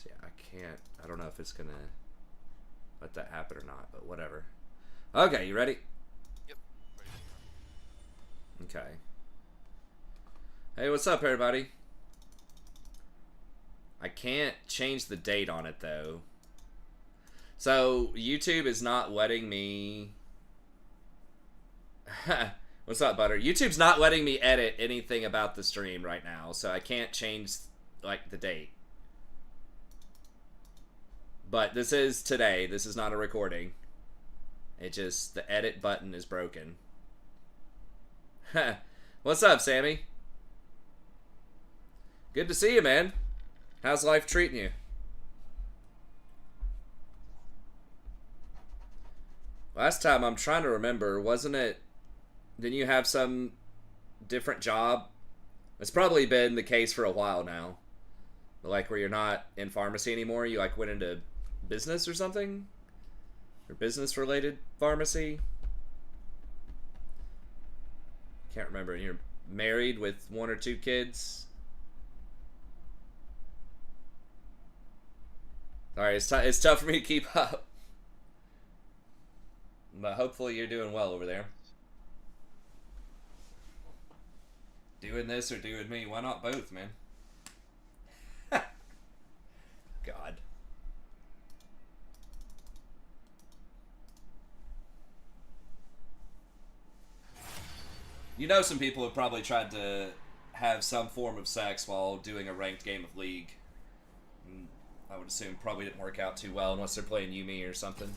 So yeah, I can't. I don't know if it's gonna let that happen or not, but whatever. Okay, you ready? Yep. Okay. Hey, what's up, everybody? I can't change the date on it though. So YouTube is not letting me. What's up, Butter? YouTube's not letting me edit anything about the stream right now, so I can't change like the date. But this is today. This is not a recording. It just the edit button is broken. What's up, Sammy? Good to see you, man. How's life treating you? Last time I'm trying to remember, wasn't it? Didn't you have some different job? It's probably been the case for a while now. Like where you're not in pharmacy anymore, you like went into business or something? Or business related pharmacy? Can't remember. You're married with 1 or 2 kids? Alright, it's tough for me to keep up. But hopefully you're doing well over there. Doing this or doing me? Why not both, man? God. You know some people have probably tried to have some form of sex while doing a ranked game of League. And I would assume probably didn't work out too well unless they're playing Yumi or something.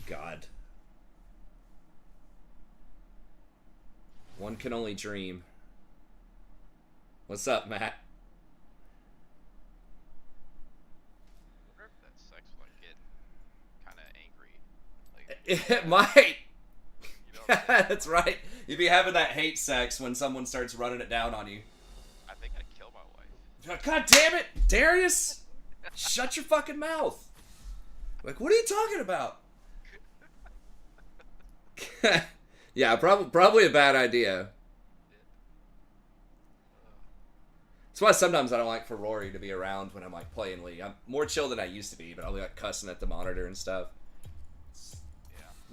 God. One can only dream. What's up, Matt? I wonder if that sex would get kind of angry. It might. You know what I'm saying? That's right. You'd be having that hate sex when someone starts running it down on you. I think I'd kill my wife. God damn it, Darius! Shut your fucking mouth. Like, what are you talking about? Yeah, probably a bad idea. That's why sometimes I don't like for Rory to be around when I'm like playing League. I'm more chill than I used to be, but I'll be like cussing at the monitor and stuff.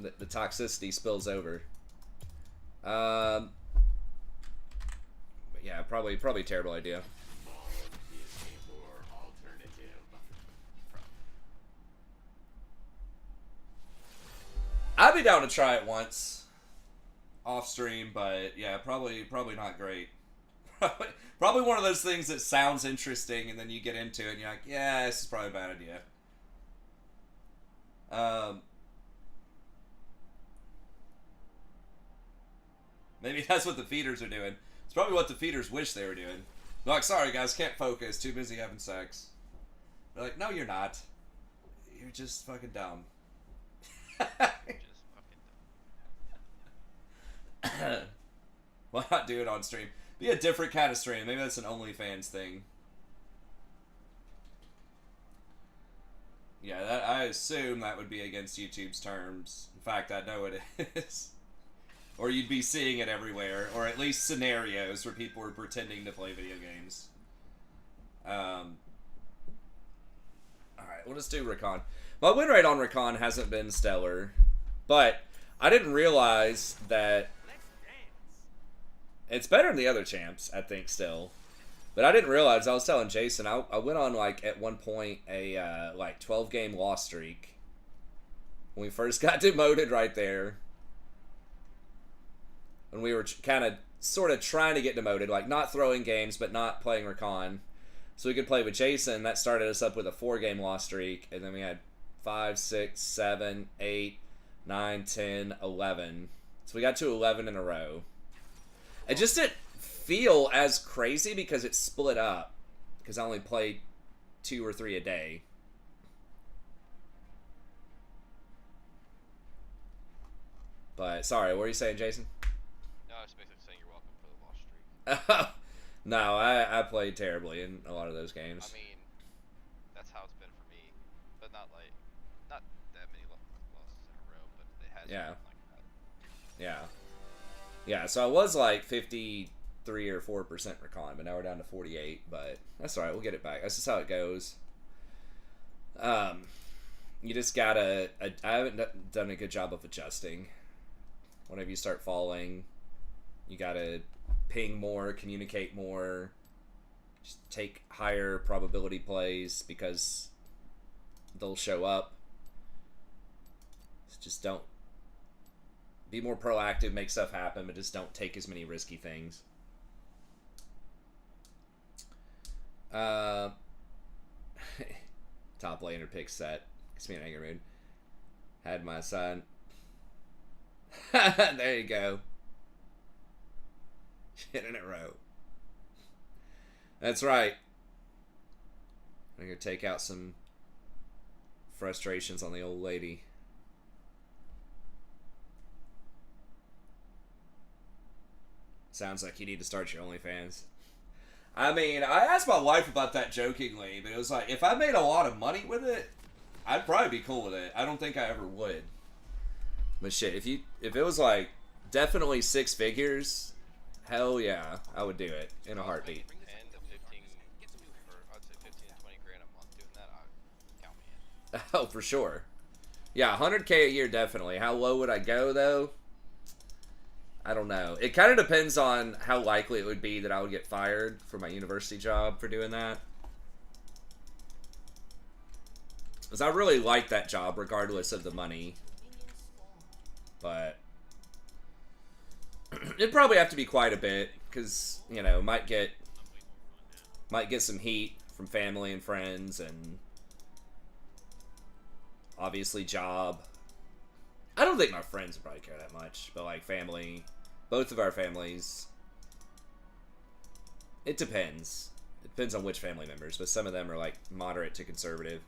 Yeah. The toxicity spills over. Yeah, probably terrible idea. I'd be down to try it once off stream, but yeah, probably not great. Probably one of those things that sounds interesting, and then you get into it, and you're like, yeah, this is probably a bad idea. Maybe that's what the feeders are doing. It's probably what the feeders wish they were doing. They're like, sorry guys, can't focus, too busy having sex. They're like, no, you're not. You're just fucking dumb. Just fucking Why not do it on stream? Be a different kind of stream. Maybe that's an OnlyFans thing. Yeah, I assume that would be against YouTube's terms. In fact, I know it is. Or you'd be seeing it everywhere, or at least scenarios where people are pretending to play video games. Alright, we'll just do Rakan. My win rate on Rakan hasn't been stellar, but I didn't realize that it's better than the other champs, I think, still. But I didn't realize, I was telling Jason, I went on, like, at one point, a, 12-game loss streak. When we first got demoted right there. When we were kind of, sort of trying to get demoted, like, not throwing games, but not playing Rakan. So we could play with Jason. That started us up with a 4-game loss streak. And then we had 5, 6, 7, 8, 9, 10, 11. So we got to 11 in a row. It just didn't feel as crazy because it's split up. Because I only played 2 or 3 a day. But, sorry, what were you saying, Jason? No, I was basically saying you're welcome for the loss streak. No, I played terribly in a lot of those games. I mean, that's how it's been for me. But not that many losses in a row, but it has been like that. Yeah. Yeah, so I was like 50 3 or 4% recon, but now we're down to 48. But that's all right. We'll get it back. That's just how it goes. You just gotta. I haven't done a good job of adjusting. Whenever you start falling, you gotta ping more, communicate more, just take higher probability plays because they'll show up. So just don't be more proactive, make stuff happen, but just don't take as many risky things. Top laner pick set. Gets me in anger mood. Had my son. There you go. Shit in a row. That's right. I'm gonna take out some frustrations on the old lady. Sounds like you need to start your OnlyFans. I mean, I asked my wife about that jokingly, but it was like, if I made a lot of money with it, I'd probably be cool with it. I don't think I ever would. But shit, if it was like definitely 6 figures, hell yeah, I would do it in a heartbeat. 10 to 15, or I'd say 15 to 20 grand a month doing that, count me in. Oh, for sure. Yeah, 100K a year definitely. How low would I go though? I don't know. It kind of depends on how likely it would be that I would get fired from my university job for doing that. Because I really like that job regardless of the money. But it'd probably have to be quite a bit because, you know, might get some heat from family and friends and obviously job. I don't think my friends would probably care that much, but like family, both of our families, it depends. It depends on which family members, but some of them are like moderate to conservative.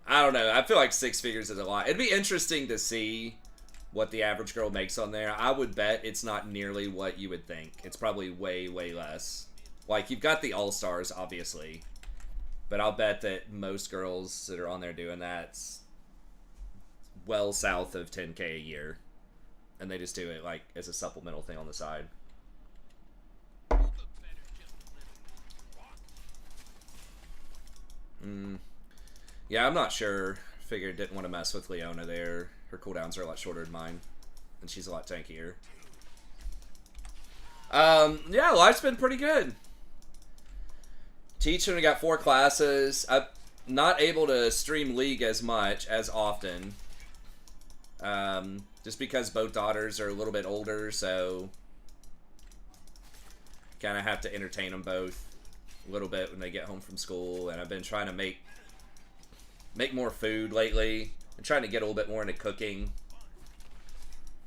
I don't know. I feel like 6 figures is a lot. It'd be interesting to see what the average girl makes on there. I would bet it's not nearly what you would think. It's probably way, way less. Like, you've got the all-stars, obviously. But I'll bet that most girls that are on there doing that's well south of 10K a year. And they just do it, like, as a supplemental thing on the side. Yeah, I'm not sure. Figured didn't want to mess with Leona there. Her cooldowns are a lot shorter than mine. And she's a lot tankier. Yeah, life's been pretty good. Teaching, we got 4 classes. I'm not able to stream League as much, as often. Just because both daughters are a little bit older, so kind of have to entertain them both a little bit when they get home from school. And I've been trying to make more food lately. I'm trying to get a little bit more into cooking,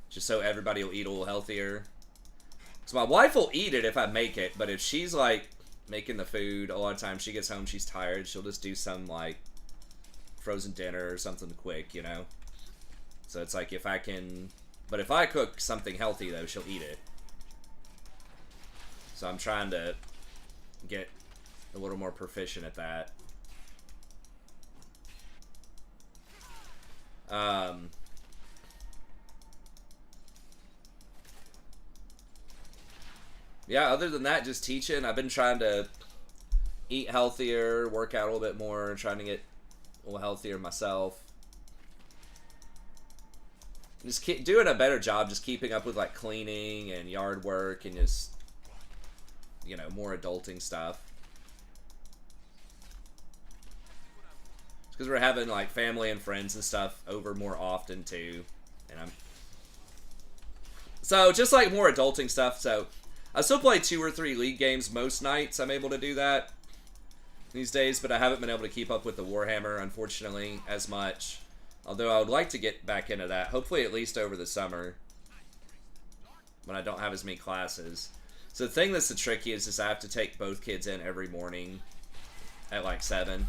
just so everybody will eat a little healthier. So my wife will eat it if I make it, but if she's like making the food, a lot of times she gets home, she's tired, she'll just do some like frozen dinner or something quick, you know. So it's like if I cook something healthy though, she'll eat it. So I'm trying to get a little more proficient at that. Yeah, other than that, just teaching. I've been trying to eat healthier, work out a little bit more, trying to get a little healthier myself. Just doing a better job, just keeping up with like cleaning and yard work and just, you know, more adulting stuff. Because we're having like family and friends and stuff over more often too, and so just like more adulting stuff. So I still play 2 or 3 League games most nights. I'm able to do that these days, but I haven't been able to keep up with the Warhammer, unfortunately, as much. Although I would like to get back into that, hopefully at least over the summer, when I don't have as many classes. So the thing that's the trickiest is I have to take both kids in every morning at like 7.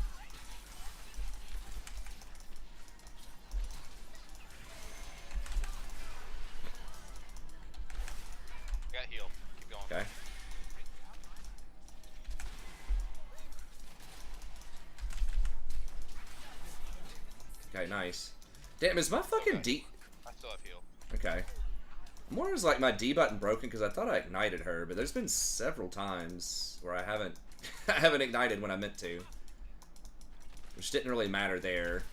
Got healed. Keep going. Okay. Okay, nice. Damn, is my fucking Okay. D... I still have heal. Okay. I'm wondering, is like my D button broken because I thought I ignited her, but there's been several times where I haven't I haven't ignited when I meant to. Which didn't really matter there.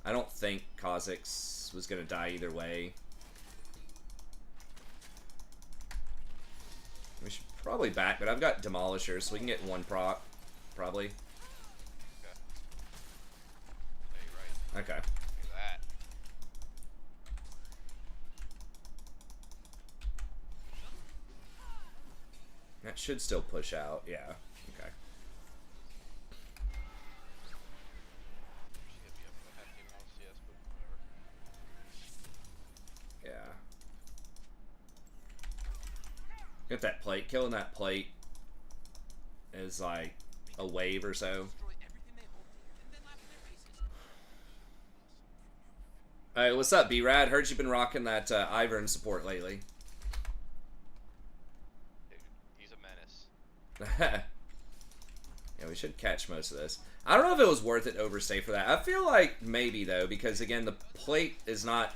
I don't think Kha'Zix was gonna die either way. We should probably back, but I've got Demolisher, so we can get one proc, probably. Okay. Yeah, you're right. Okay. Look at that. That should still push out, yeah. Okay. She hit me up with a half game LCS, but whatever. Yeah. Get that plate. Killing that plate is like a wave or so. Hey, what's up, B-Rad? Heard you've been rocking that Ivern support lately. Dude, he's a menace. Yeah, we should catch most of this. I don't know if it was worth it to overstay for that. I feel like maybe, though, because, again, the plate is not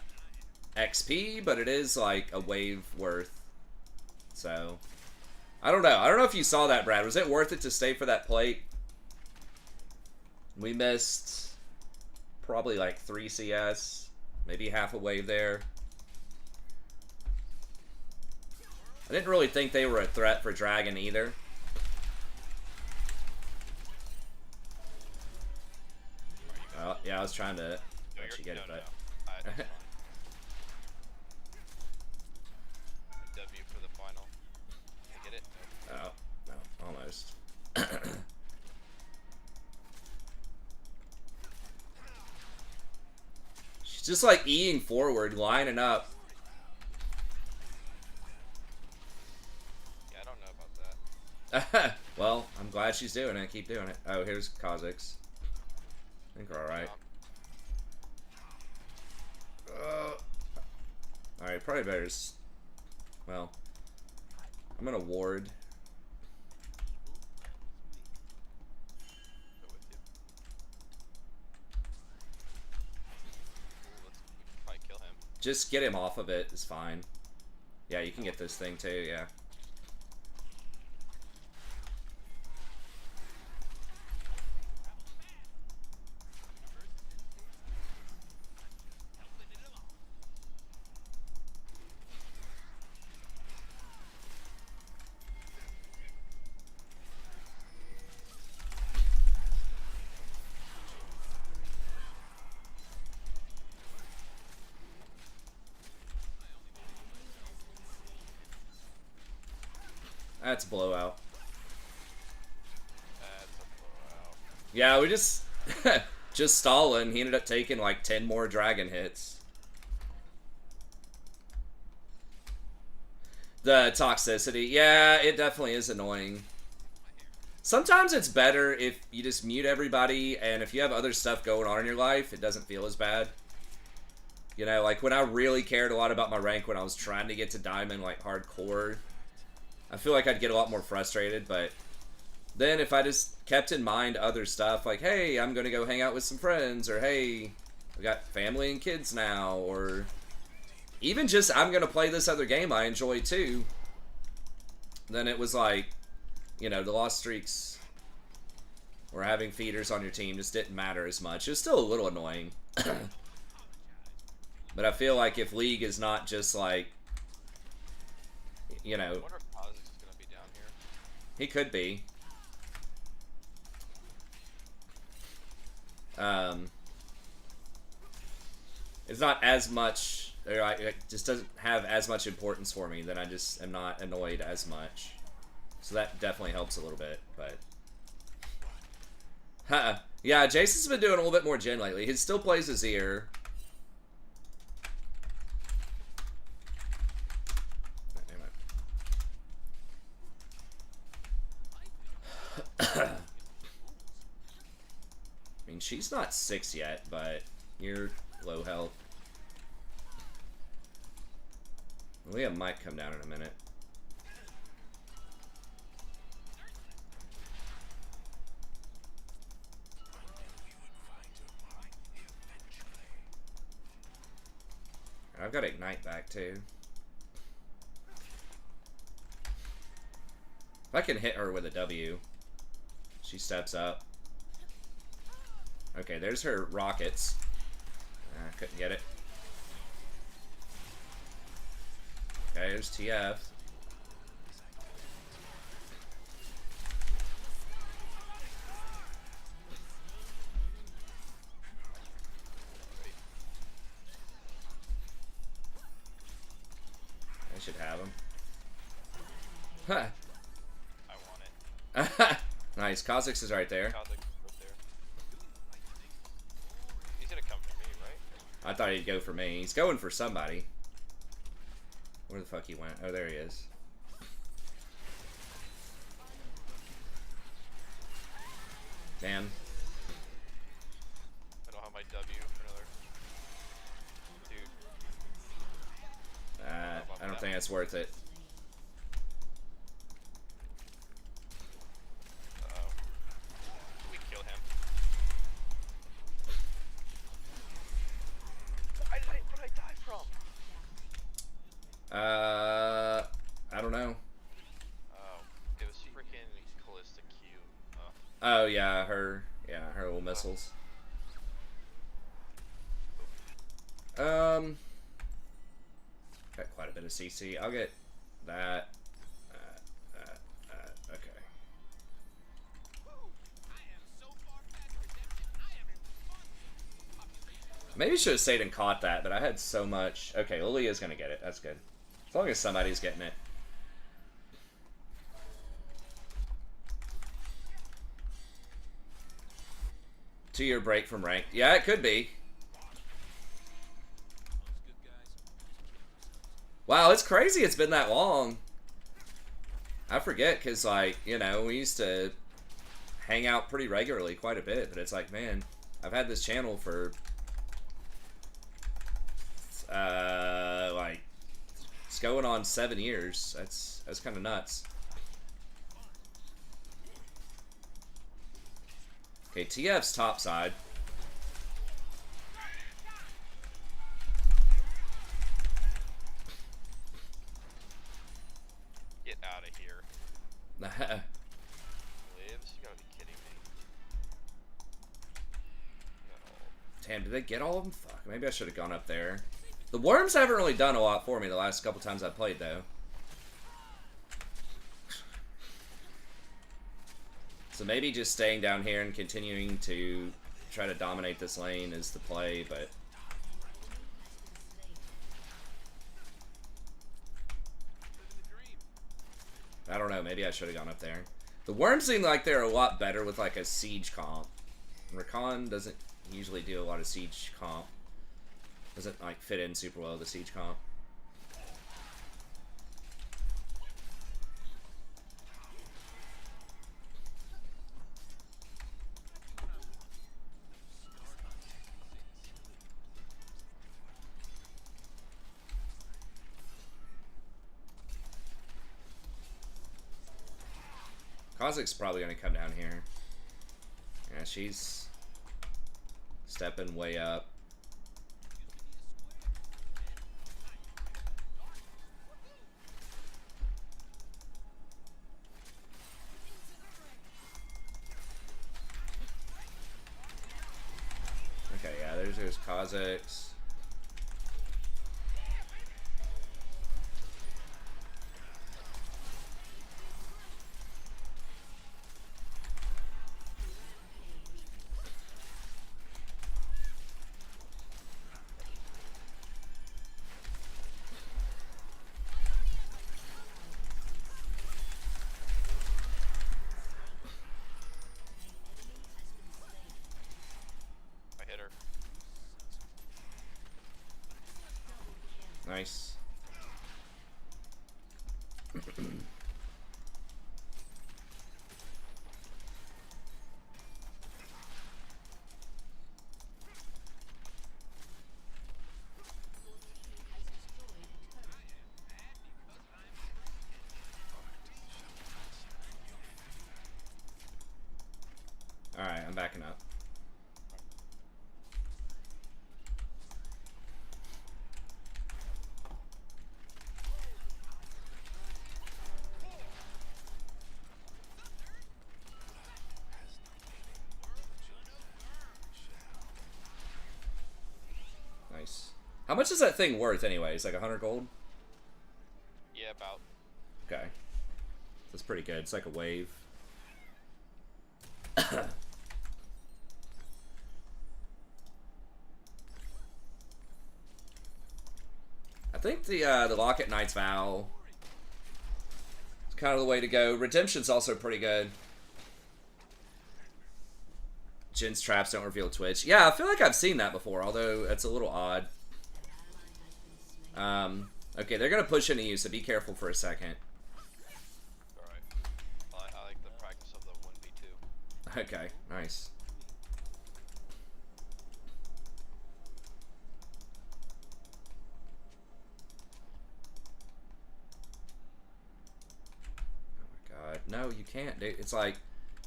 XP, but it is, like, a wave worth. So, I don't know. I don't know if you saw that, Brad. Was it worth it to stay for that plate? We missed probably, like, 3 CS. Maybe half a wave there. I didn't really think they were a threat for Dragon either. Oh, yeah, I was trying to let you get it, but... Alright, that's fine. W for the final. Did I get it? Oh, no, almost. She's just like E-ing forward, lining up. Yeah, I don't know about that. Well, I'm glad she's doing it. Keep doing it. Oh, here's Kha'Zix. I think we're alright. Alright, probably better. Well, I'm gonna ward. Go with you. Ooh, we can probably kill him. Just get him off of it is fine. Yeah, you can get this thing too, yeah. That's a blowout. That's a blowout. Yeah, we just just stalling. He ended up taking like 10 more dragon hits. The toxicity. Yeah, it definitely is annoying. Sometimes it's better if you just mute everybody, and if you have other stuff going on in your life, it doesn't feel as bad. You know, like when I really cared a lot about my rank when I was trying to get to diamond, like hardcore, I feel like I'd get a lot more frustrated, but then if I just kept in mind other stuff, like, hey, I'm going to go hang out with some friends, or hey, I got family and kids now, or even just I'm going to play this other game I enjoy too, then it was like, you know, the lost streaks or having feeders on your team just didn't matter as much. It was still a little annoying. But I feel like if League is not just like, you know... I wonder if Kha'Zix is going to be down here. He could be. It's not as much, or it just doesn't have as much importance for me, then I just am not annoyed as much. So that definitely helps a little bit, but... Yeah, Jason's been doing a little bit more gen lately. He still plays his ear. I mean, she's not 6 yet, but you're low health. Leah might come down in a minute. I've got Ignite back too. If I can hit her with a W, she steps up. Okay, there's her rockets. Couldn't get it. Okay, there's TF. I should have him. Huh. I want it. Nice. Kha'Zix is right there. Kha'Zix is right there. He's gonna come for me, right? I thought he'd go for me. He's going for somebody. Where the fuck he went? Oh, there he is. Damn. I don't have my W for another dude. I don't think that's worth it. Uh-oh. Can we kill him? Where did I die from? I don't know. Oh, it was freaking Callista Q. Oh yeah, her little missiles. Got quite a bit of CC. I'll get that. Okay. Maybe should have stayed and caught that, but I had so much. Okay, Lilia's gonna get it. That's good. As long as somebody's getting it. 2-year break from ranked. Yeah, it could be. Wow, it's crazy it's been that long. I forget, because, like, you know, we used to hang out pretty regularly, quite a bit, but it's like, man, I've had this channel for, like, it's going on 7 years. That's kind of nuts. Okay, TF's top side. Get out of here. Lives? You gotta be kidding me. No. Damn, did they get all of them? Fuck, maybe I should have gone up there. The worms haven't really done a lot for me the last couple times I played, though. So maybe just staying down here and continuing to try to dominate this lane is the play, but... I don't know, maybe I should have gone up there. The worms seem like they're a lot better with like a siege comp. Rakan doesn't usually do a lot of siege comp. Doesn't like fit in super well with the siege comp. Kha'Zix's probably gonna come down here. Yeah, she's stepping way up. Okay, yeah, there's Kha'Zix. I hit her. Nice. Alright, I'm backing up. How much is that thing worth, anyways? Like 100 gold? Yeah, about. Okay. That's pretty good. It's like a wave. I think the Locket Knight's Vow is kind of the way to go. Redemption's also pretty good. Jin's traps don't reveal Twitch. Yeah, I feel like I've seen that before, although it's a little odd. Okay, they're gonna push into you, so be careful for a second. Alright. I like the practice of the 1v2. Okay, nice. Oh my god. No, you can't, dude. It's like,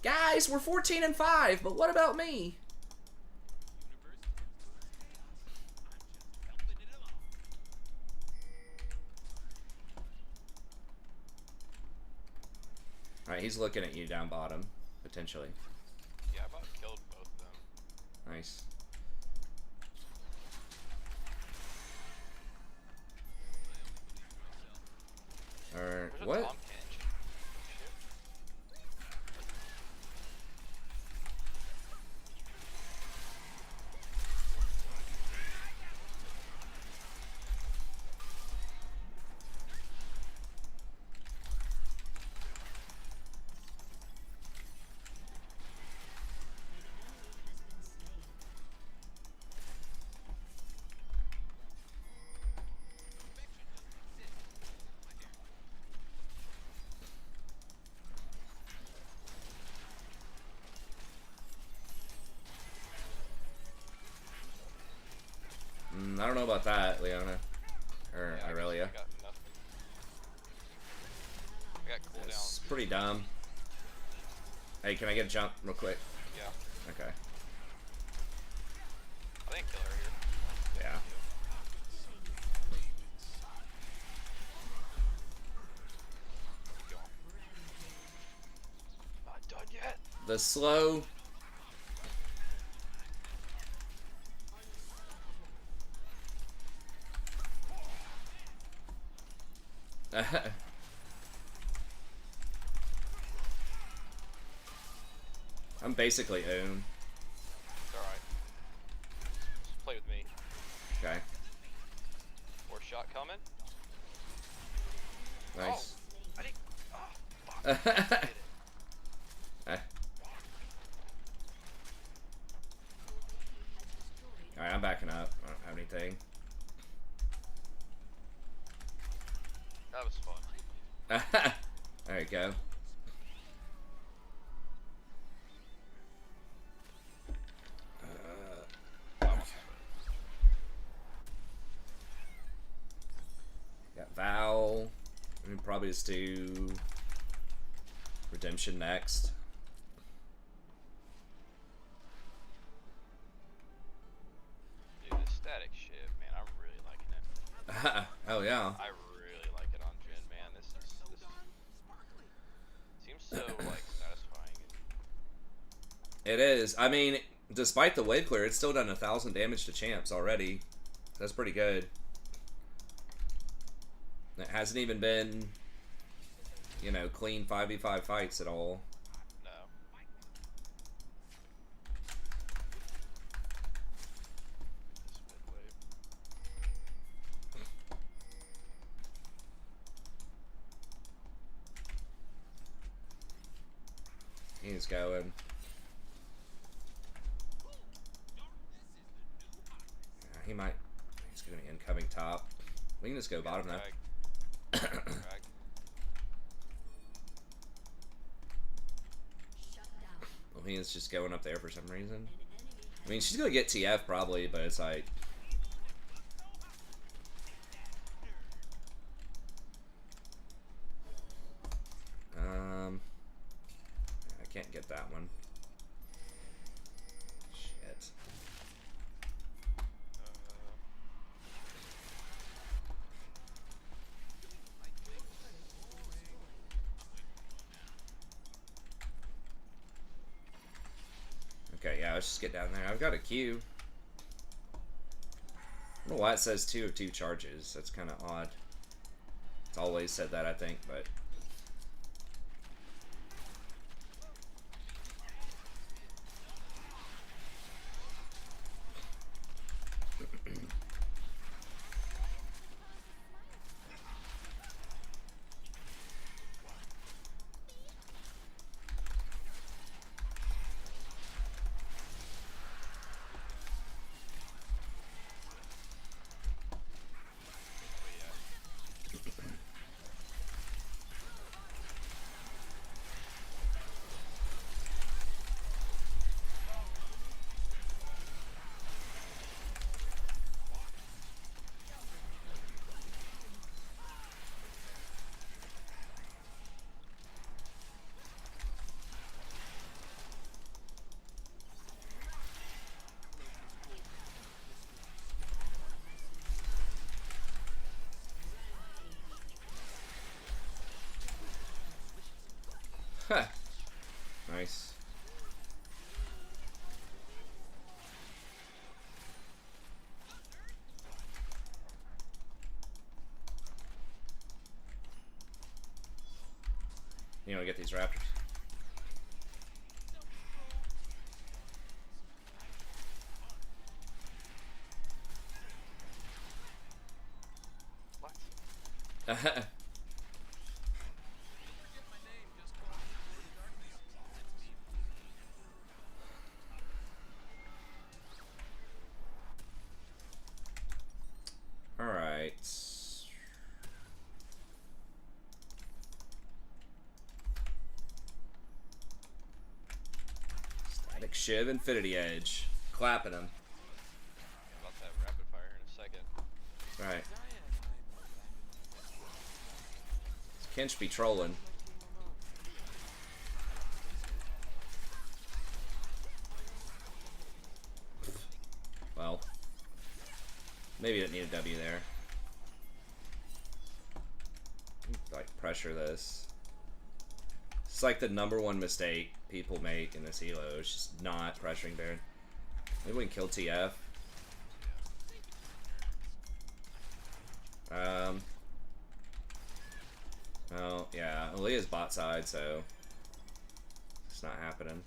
guys, we're 14-5, but what about me? Alright, he's looking at you down bottom, potentially. Yeah, I about killed both of them. Nice. Or Where's what? Tom Kench? Shit. I don't know about that, Leona. Or Yeah, Irelia. I got nothing. I got cooldown. It's pretty dumb. Hey, can I get a jump real quick? Yeah. Okay. I think kill her here. Yeah. Go on. Not done yet. The slow. I'm basically own. It's alright. Just play with me. Okay. Or shot coming. Nice. Oh, I didn't. Oh, fuck. I did it. Alright, I'm backing up. I don't have anything. That was fun. There you go. Got Val. We can probably just do Redemption next. Dude, this static shit, man, I'm really liking it. Oh yeah. I really like it on Jhin, man. This seems so like satisfying. It is. I mean, despite the wave clear, it's still done 1,000 damage to champs already. That's pretty good. It hasn't even been, you know, clean 5v5 fights at all. No. This mid wave. He's going. Yeah, he might. He's gonna be incoming top. We can just go bottom now. Drag. Well, he is just going up there for some reason. I mean, she's gonna get TF probably, but it's like. I can't get that one. Shit. Okay, yeah, let's just get down there. I've got a Q. I don't know why it says 2 of 2 charges. That's kind of odd. It's always said that, I think, but... Huh. Nice. You know, get these raptors. What? Alright. Static Shiv, Infinity Edge. Clapping him. About that rapid fire in a second. Right. Kench be trolling. Well. Maybe didn't need a W there. Like, pressure this. It's like the #1 mistake people make in this elo. It's just not pressuring Baron. Maybe we can kill TF. Oh, yeah. Aaliyah's bot side, so it's not happening.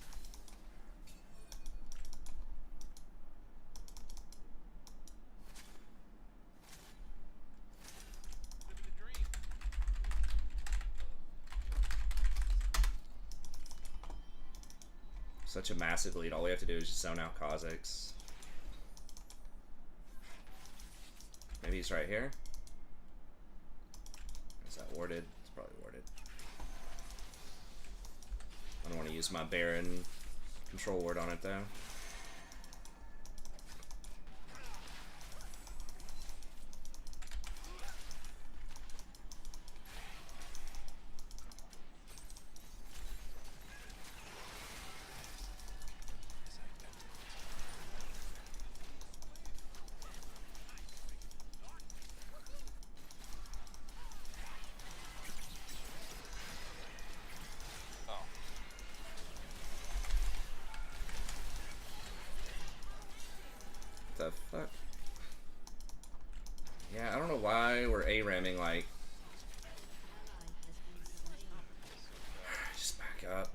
Such a massive lead. All we have to do is just zone out Kha'Zix. Maybe he's right here. Is that warded? It's probably warded. I don't want to use my Baron control ward on it though. The fuck? Yeah, I don't know why we're A-ramming, like... Just back up.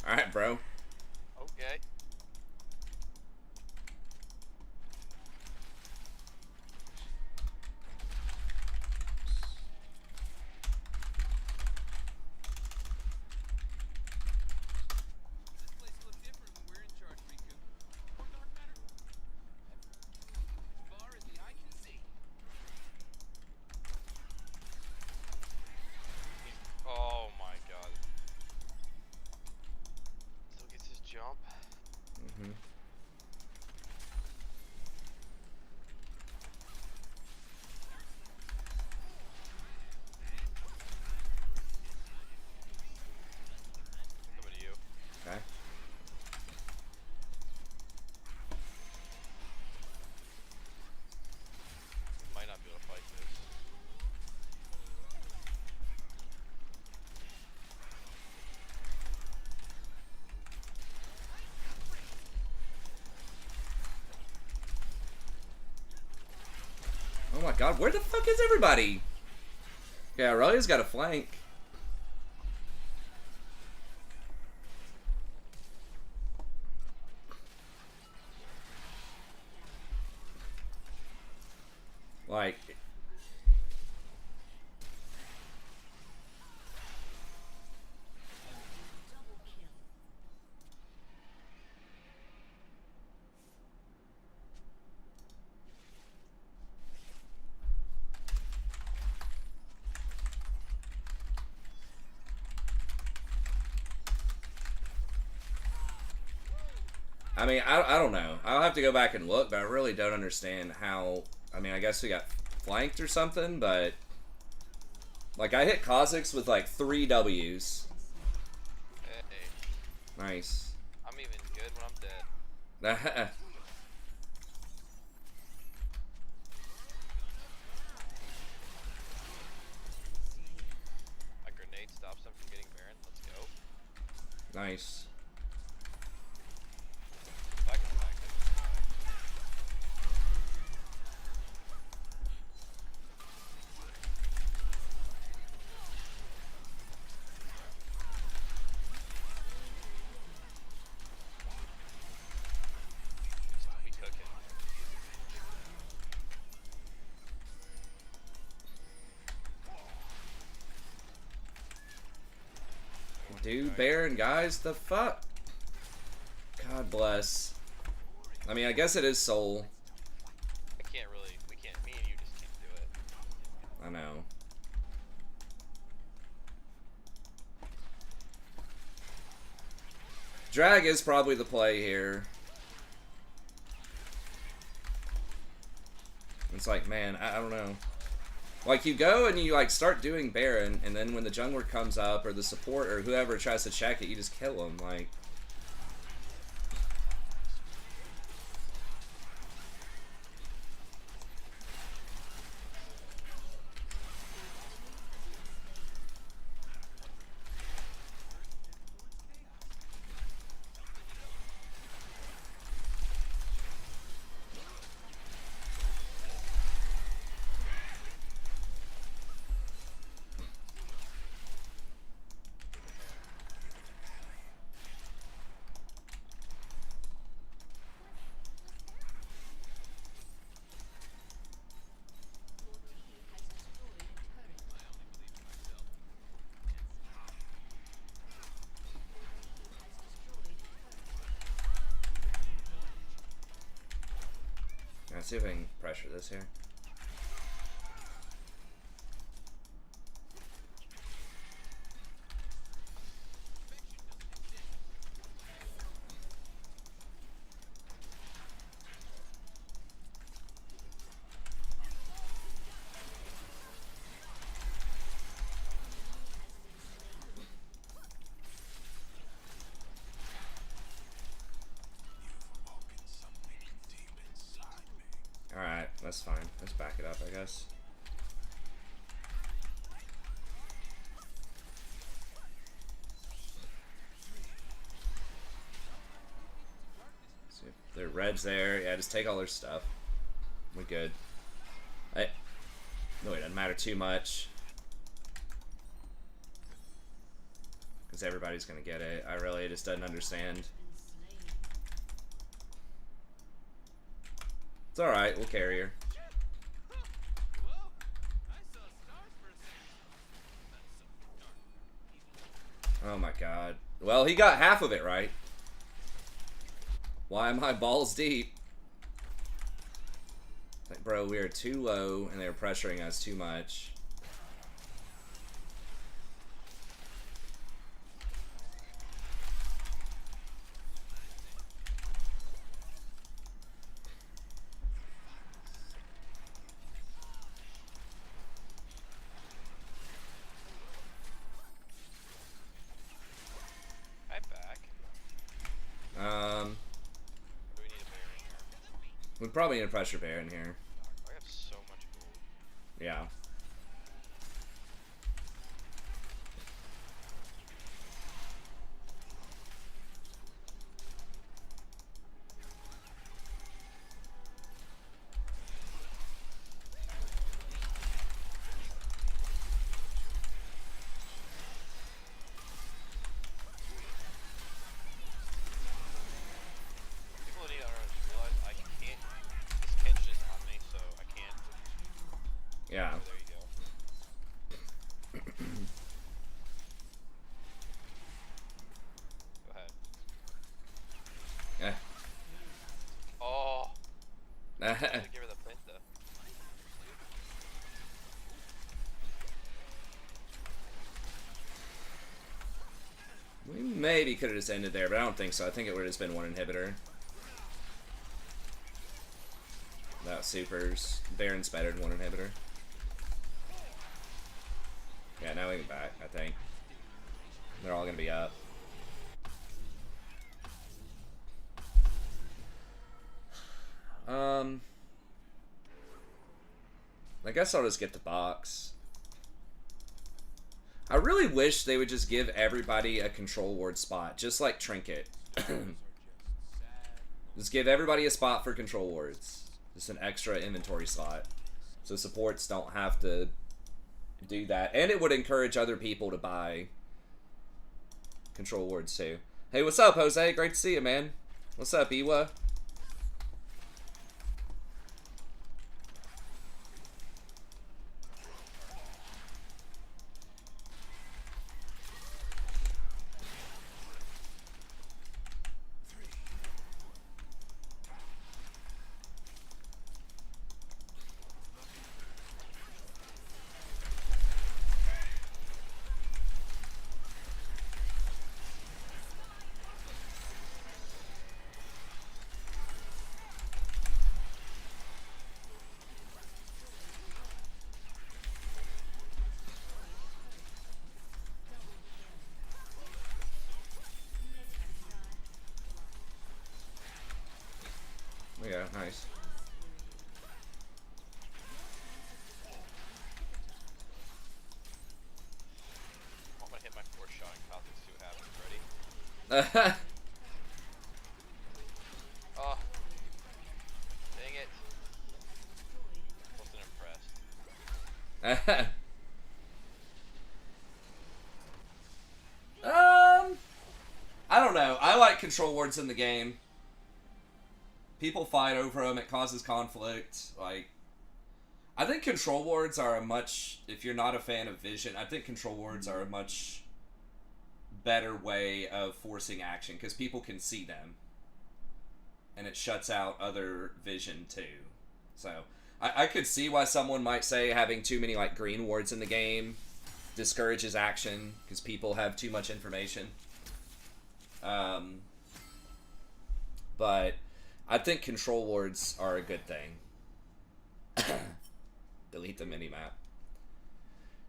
Alright, bro. Okay. Oh my god. So Oh my god, where the fuck is everybody? Okay, Aurelia's got a flank. Like... I mean, I don't know. I'll have to go back and look, but I really don't understand how... I mean, I guess we got flanked or something, but... Like, I hit Kha'Zix with, like, 3 Ws. Hey, Nice. I'm even good when I'm dead. My grenade stops them from getting Baron. Let's go. Nice. If I come back, I can come back. We cooking. Dude, Baron, guys, the fuck? God bless. I mean, I guess it is Soul. I can't really. We can't. Me and you just can't do it. I know. Drag is probably the play here. It's like, man, I don't know. Like, you go and you, like, start doing Baron, and then when the jungler comes up, or the support, or whoever tries to check it, you just kill them, like... Let's see if I can pressure this here. Alright, that's fine. Let's back it up, I guess. See if their red's there. Yeah, just take all their stuff. We're good. No, it doesn't matter too much. Because everybody's going to get it. I really just doesn't understand. It's alright, we'll carry her. Oh my god. Well, he got half of it right. Why am I balls deep? Like, bro, we are too low and they're pressuring us too much. Do we need a Baron here? We probably need a pressure Baron here. I have so much gold. Yeah. Yeah. There you go. Go ahead. Yeah. Oh. Give her the pinta. We maybe could have just ended there, but I don't think so. I think it would have just been one inhibitor. That supers. Baron's better than one inhibitor. Yeah, now we can back, I think. They're all gonna be up. I guess I'll just get the box. I really wish they would just give everybody a control ward spot, just like Trinket. Just give everybody a spot for control wards. Just an extra inventory slot. So supports don't have to do that. And it would encourage other people to buy control wards too. Hey, what's up, Jose? Great to see you, man. What's up, Iwa? Yeah, nice. I'm gonna hit my 4th shot and cop and see what happens. Ready? Oh. Dang it. Wasn't impressed. I don't know. I like control wards in the game. People fight over them. It causes conflict. Like, I think control wards are a much, if you're not a fan of vision, I think control wards are a much better way of forcing action because people can see them. And it shuts out other vision too. So, I could see why someone might say having too many like green wards in the game discourages action because people have too much information. But I think control wards are a good thing. Delete the minimap.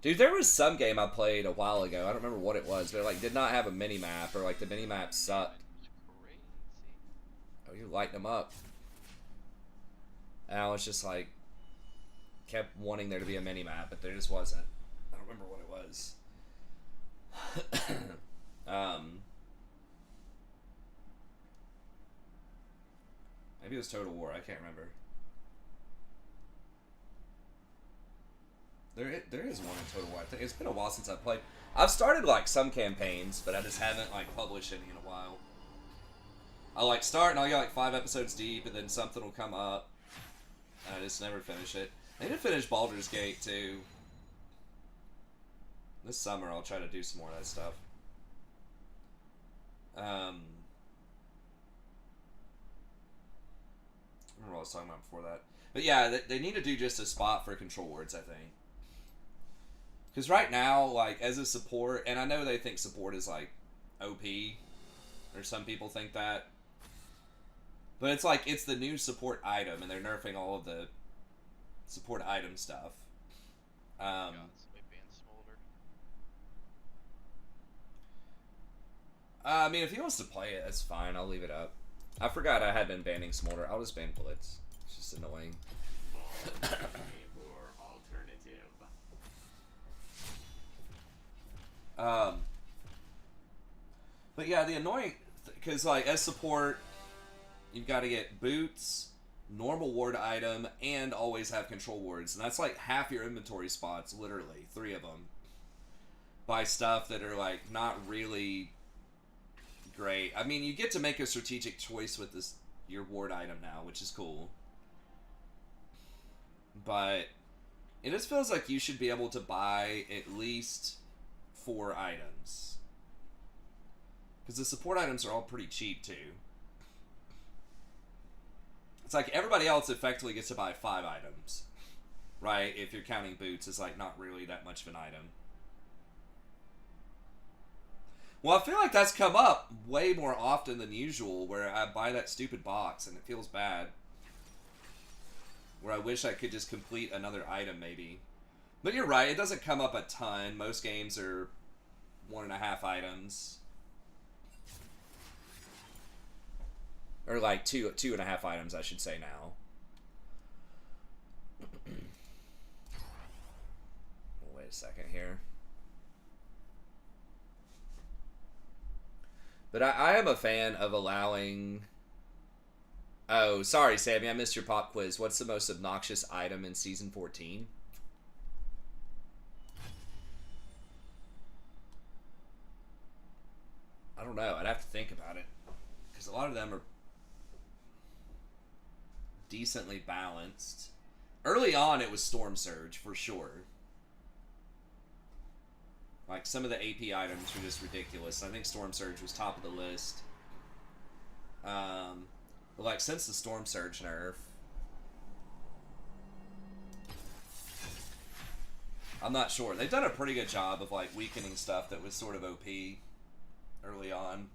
Dude, there was some game I played a while ago. I don't remember what it was, but it like did not have a minimap, or like the minimap sucked. Oh, you're lighting them up. And I was just like, kept wanting there to be a minimap, but there just wasn't. I don't remember what it was. Maybe it was Total War. I can't remember. There is one in Total War. I think it's been a while since I played. I've started like some campaigns, but I just haven't like published any in a while. I like start and I'll get like 5 episodes deep, and then something will come up, and I just never finish it. I need to finish Baldur's Gate too. This summer I'll try to do some more of that stuff. I remember what I was talking about before that. But yeah, they need to do just a spot for control words, I think. Because right now, like, as a support, and I know they think support is, like, OP, or some people think that, but it's like, it's the new support item, and they're nerfing all of the support item stuff. I mean, if he wants to play it, that's fine. I'll leave it up. I forgot I had been banning Smolder. I'll just ban Blitz. It's just annoying. But yeah, the annoying, because like as support, you've got to get boots, normal ward item, and always have control wards, and that's like half your inventory spots, literally 3 of them, by stuff that are like not really great. I mean, you get to make a strategic choice with this your ward item now, which is cool, but It just feels like you should be able to buy at least 4 items. Because the support items are all pretty cheap, too. It's like everybody else effectively gets to buy 5 items. Right? If you're counting boots, it's like not really that much of an item. Well, I feel like that's come up way more often than usual, where I buy that stupid box and it feels bad. Where I wish I could just complete another item, maybe. But you're right, it doesn't come up a ton. Most games are 1.5 items. Or like 2.5 items, I should say now. Wait a second here. But I am a fan of allowing... Oh, sorry, Sammy, I missed your pop quiz. What's the most obnoxious item in Season 14? I don't know. I'd have to think about it. Because a lot of them are decently balanced. Early on, it was Storm Surge, for sure. Like, some of the AP items were just ridiculous. I think Storm Surge was top of the list. But, like, since the Storm Surge nerf... I'm not sure. They've done a pretty good job of, like, weakening stuff that was sort of OP early on.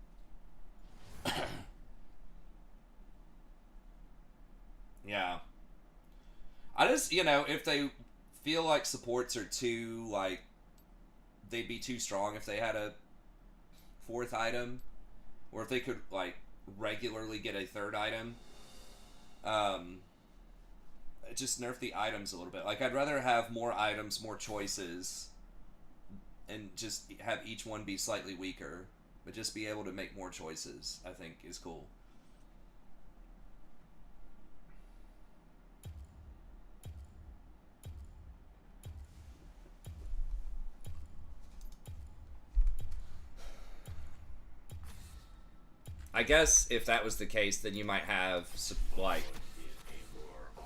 Yeah. I just, you know, if they feel like supports are too, like, they'd be too strong if they had a 4th item, or if they could, like, regularly get a 3rd item, just nerf the items a little bit. Like, I'd rather have more items, more choices, and just have each one be slightly weaker, but just be able to make more choices, I think, is cool. I guess if that was the case, then you might have, like,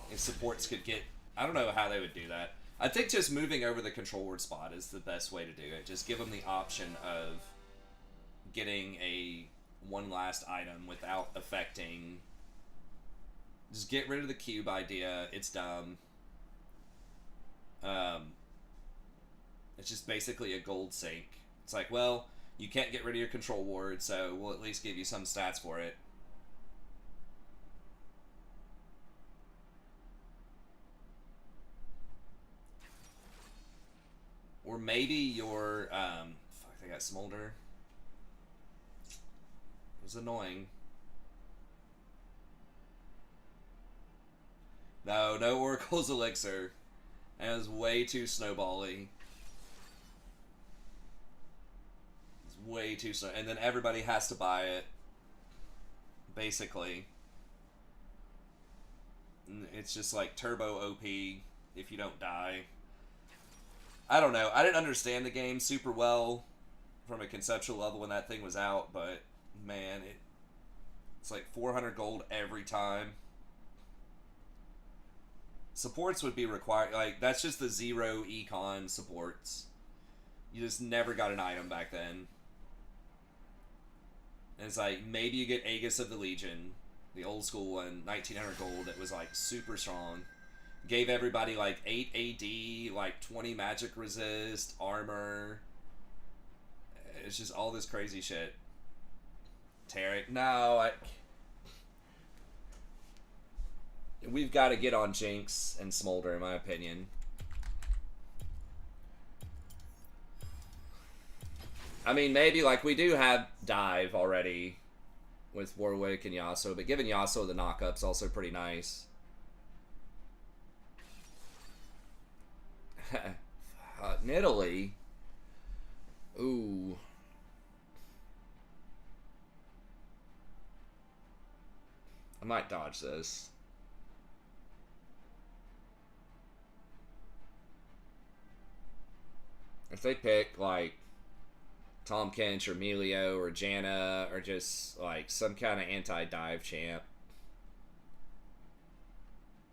if supports could get... I don't know how they would do that. I think just moving over the control word spot is the best way to do it. Just give them the option of getting a one last item without affecting... Just get rid of the cube idea. It's dumb. It's just basically a gold sink. It's like, well... You can't get rid of your control ward, so we'll at least give you some stats for it. Or maybe your, fuck, they got Smolder. It was annoying. No Oracle's Elixir. That was way too snowbally. Way too slow, and then everybody has to buy it, basically. It's just like turbo OP if you don't die. I don't know. I didn't understand the game super well from a conceptual level when that thing was out, but man, it's like 400 gold every time. Supports would be required. Like, that's just the 0 econ supports. You just never got an item back then. And it's like, maybe you get Aegis of the Legion, the old school one, 1900 gold, that was like super strong. Gave everybody like 8 AD, like 20 magic resist, armor. It's just all this crazy shit. Tarek, no, we've got to get on Jinx and Smolder, in my opinion. I mean, maybe, like, we do have Dive already with Warwick and Yasuo, but giving Yasuo the knockup's also pretty nice. Nidalee? Ooh. I might dodge this. If they pick, like, Tom Kench or Melio or Janna or just like some kind of anti-dive champ.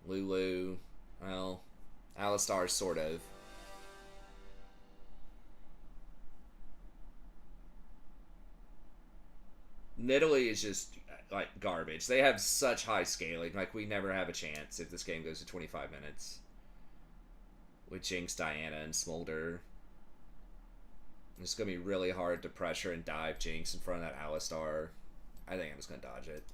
Lulu. Well, Alistar, sort of. Nidalee is just like garbage. They have such high scaling. Like, we never have a chance if this game goes to 25 minutes. With Jinx, Diana, and Smolder. It's going to be really hard to pressure and dive Jinx in front of that Alistar. I think I'm just going to dodge it.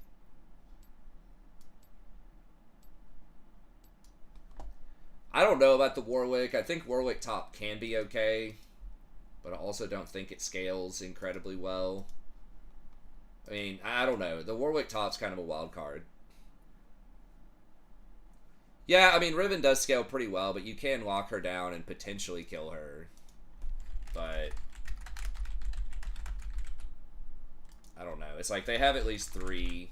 I don't know about the Warwick. I think Warwick top can be okay. But I also don't think it scales incredibly well. I mean, I don't know. The Warwick top's kind of a wild card. Yeah, I mean, Riven does scale pretty well, but you can lock her down and potentially kill her. But I don't know. It's like they have at least 3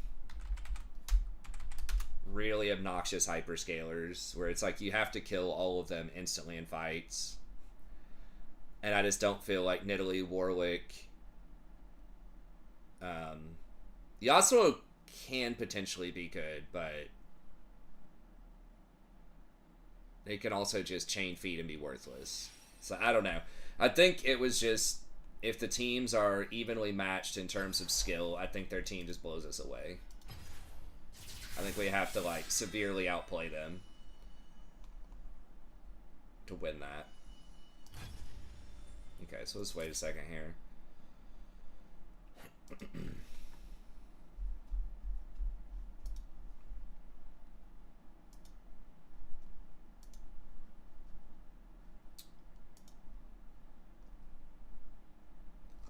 really obnoxious hyperscalers where it's like you have to kill all of them instantly in fights. And I just don't feel like Nidalee, Warwick... Yasuo can potentially be good, but they can also just chain feed and be worthless. So I don't know. I think it was just, if the teams are evenly matched in terms of skill, I think their team just blows us away. I think we have to, like, severely outplay them to win that. Okay, so let's wait a second here.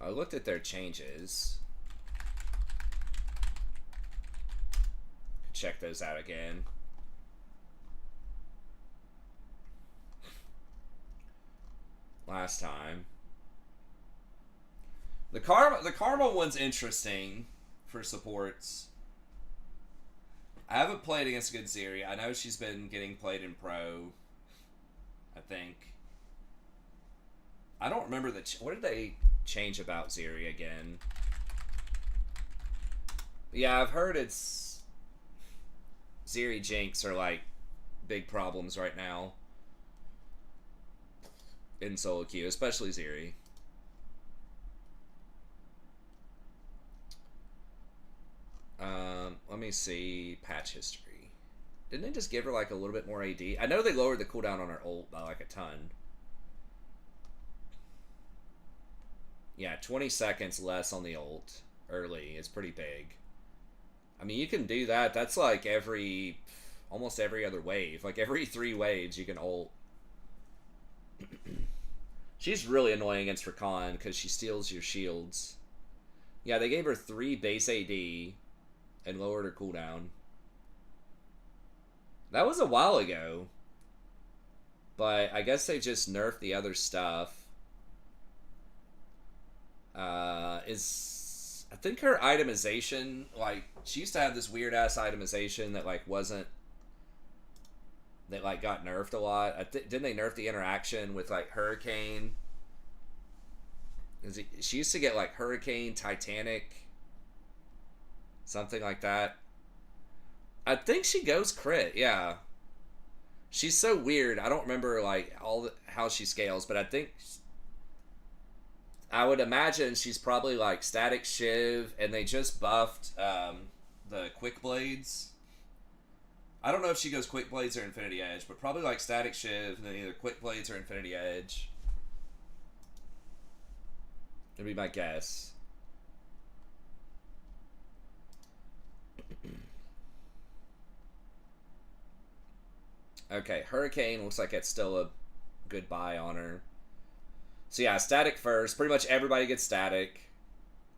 I looked at their changes. Check those out again. Last time. The Karma one's interesting for supports. I haven't played against good Zeri. I know she's been getting played in Pro, I think. I don't remember what did they change about Zeri again? Yeah, I've heard it's Zeri Jinx are like big problems right now in solo queue, especially Zeri. Let me see patch history. Didn't they just give her like a little bit more AD? I know they lowered the cooldown on her ult by like a ton. Yeah, 20 seconds less on the ult early is pretty big. I mean, you can do that. That's like almost every other wave. Like every 3 waves you can ult. She's really annoying against Rakan because she steals your shields. Yeah, they gave her 3 base AD and lowered her cooldown. That was a while ago. But I guess they just nerfed the other stuff. I think her itemization, like, she used to have this weird ass itemization that like wasn't, that like got nerfed a lot. Didn't they nerf the interaction with like Hurricane? She used to get like Hurricane, Titanic, something like that. I think she goes crit, yeah. She's so weird. I don't remember like how she scales, but I would imagine she's probably like Static Shiv, and they just buffed the Quick Blades. I don't know if she goes Quick Blades or Infinity Edge, but probably like Static Shiv, and then either Quick Blades or Infinity Edge. That'd be my guess. Okay, Hurricane looks like it's still a good buy on her. So yeah, Static first. Pretty much everybody gets Static,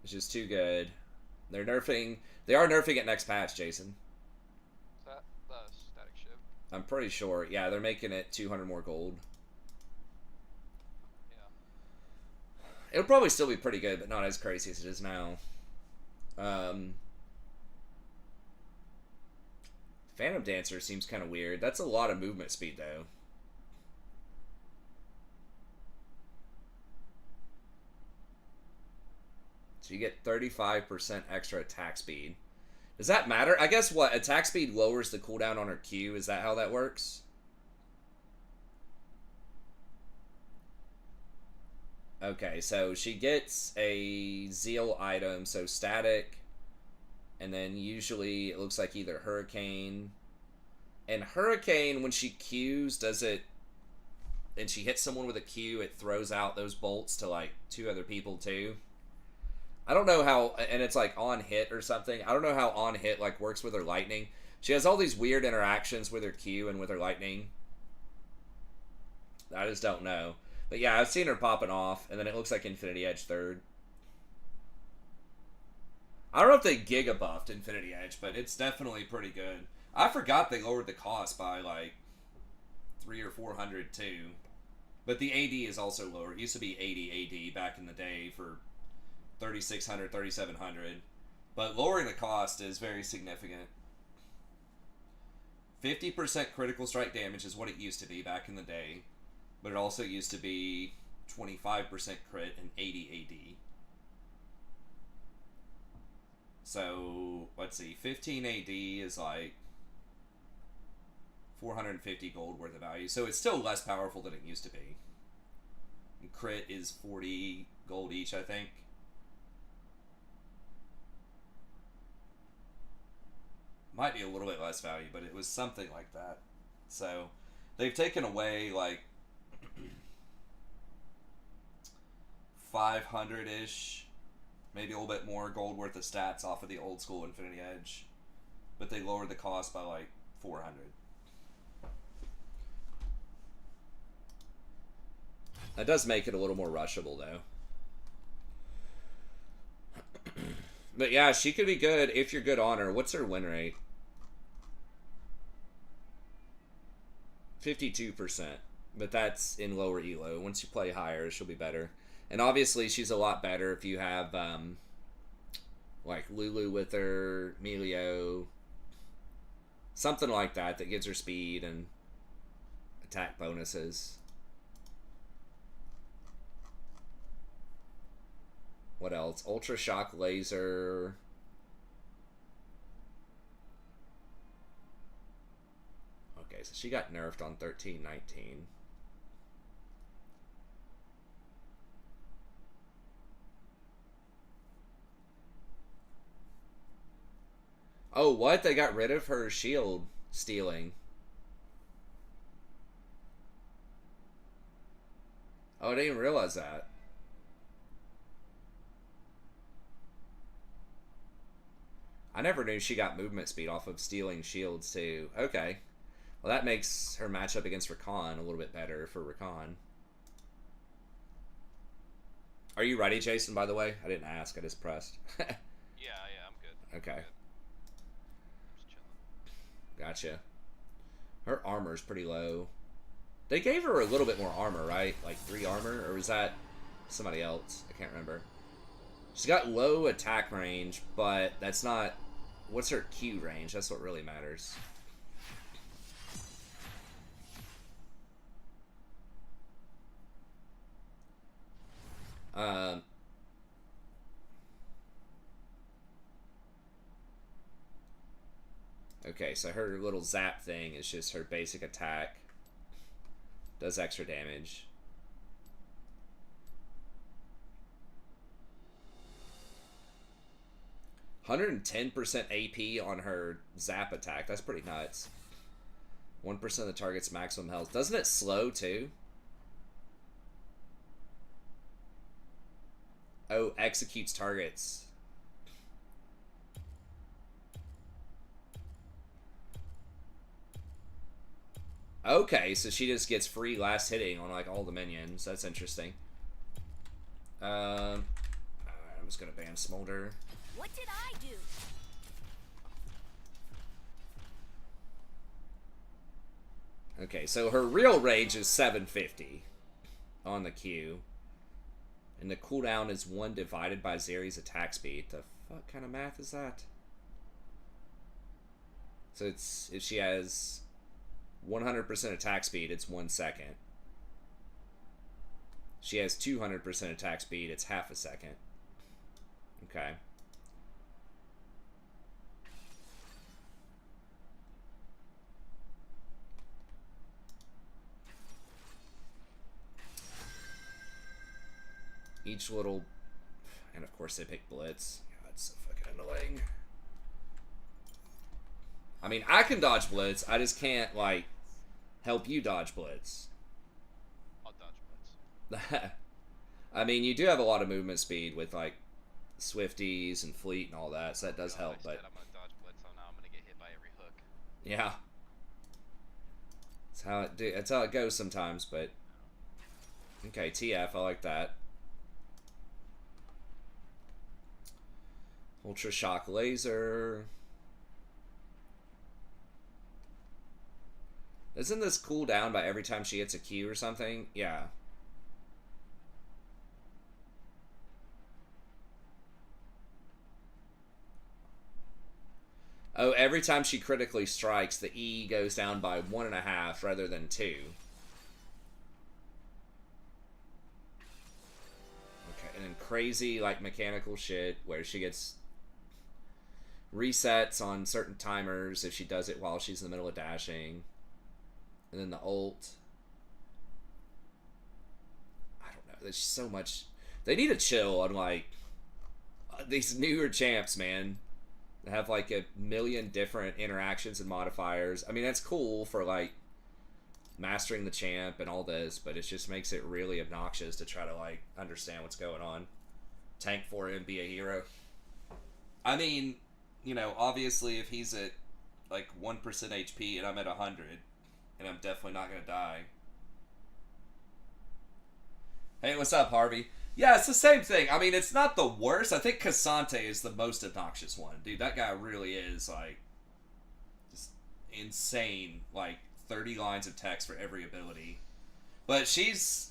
which is too good. They are nerfing it next patch, Jason. Is that the Static Shiv? I'm pretty sure. Yeah, they're making it 200 more gold. Yeah. It'll probably still be pretty good, but not as crazy as it is now. Phantom Dancer seems kind of weird. That's a lot of movement speed, though. So you get 35% extra attack speed. Does that matter? I guess what? Attack speed lowers the cooldown on her Q. Is that how that works? Okay, so she gets a Zeal item, so static, and then usually it looks like either Hurricane. And Hurricane, when she Qs, does it, and she hits someone with a Q, it throws out those bolts to like 2 other people too. I don't know how, and it's like on hit or something. I don't know how on hit like works with her lightning. She has all these weird interactions with her Q and with her lightning. I just don't know. But yeah, I've seen her popping off, and then it looks like Infinity Edge third. I don't know if they giga buffed Infinity Edge, but it's definitely pretty good. I forgot they lowered the cost by like 300 or 400 too. But the AD is also lower. It used to be 80 AD back in the day for 3600, 3700. But lowering the cost is very significant. 50% critical strike damage is what it used to be back in the day. But it also used to be 25% crit and 80 AD. So, let's see. 15 AD is like 450 gold worth of value. So it's still less powerful than it used to be. And crit is 40 gold each, I think. Might be a little bit less value, but it was something like that. So they've taken away like 500-ish, maybe a little bit more gold worth of stats off of the old school Infinity Edge. But they lowered the cost by like 400. That does make it a little more rushable, though. But yeah, she could be good if you're good on her. What's her win rate? 52%. But that's in lower elo. Once you play higher, she'll be better. And obviously, she's a lot better if you have, like, Lulu with her, Melio, something like that that gives her speed and attack bonuses. What else? Ultra Shock Laser. Okay, so she got nerfed on 13-19. Oh, what? They got rid of her shield stealing. Oh, I didn't even realize that. I never knew she got movement speed off of stealing shields, too. Okay. Well, that makes her matchup against Rakan a little bit better for Rakan. Are you ready, Jason, by the way? I didn't ask. I just pressed. Yeah, I'm good. Okay. I'm good. Just chilling. Gotcha. Her armor's pretty low. They gave her a little bit more armor, right? Like 3 armor? Or was that somebody else? I can't remember. She's got low attack range, but that's not... What's her Q range? That's what really matters. Okay, so her little zap thing is just her basic attack. Does extra damage. %110% AP on her zap attack. That's pretty nuts. 1% of the target's maximum health. Doesn't it slow too? Oh, executes targets. Okay, so she just gets free last hitting on like all the minions. That's interesting. Alright, I'm just gonna ban Smolder. What did I do? Okay, so her real range is 750 on the Q. And the cooldown is 1 divided by Zeri's attack speed. The fuck kind of math is that? So it's, if she has 100% attack speed, it's 1 second. She has 200% attack speed, it's half a second. Okay. each little... And of course they pick Blitz. God, it's so fucking annoying. I mean, I can dodge Blitz. I just can't, like, help you dodge Blitz. I'll dodge Blitz. I mean, you do have a lot of movement speed with, like, Swifties and Fleet and all that, so that does help, but... I'm gonna dodge Blitz, so now I'm gonna get hit by every hook. Yeah. That's how it goes sometimes, but... Okay, TF, I like that. Ultra Shock Laser. Isn't this cool down by every time she hits a Q or something? Yeah. Oh, every time she critically strikes, the E goes down by 1.5 rather than 2. Okay, and then crazy, like, mechanical shit where she gets resets on certain timers if she does it while she's in the middle of dashing. And then the ult. I don't know. There's so much. They need to chill on, like, these newer champs, man. They have, like, a million different interactions and modifiers. I mean, that's cool for, like, mastering the champ and all this, but it just makes it really obnoxious to try to, like, understand what's going on. Tank for him, be a hero. I mean, you know, obviously if he's at, like, 1% HP and I'm at 100, and I'm definitely not going to die. Hey, what's up, Harvey? Yeah, it's the same thing. I mean, it's not the worst. I think Cassante is the most obnoxious one. Dude, that guy really is, like, just insane. Like, 30 lines of text for every ability. But it's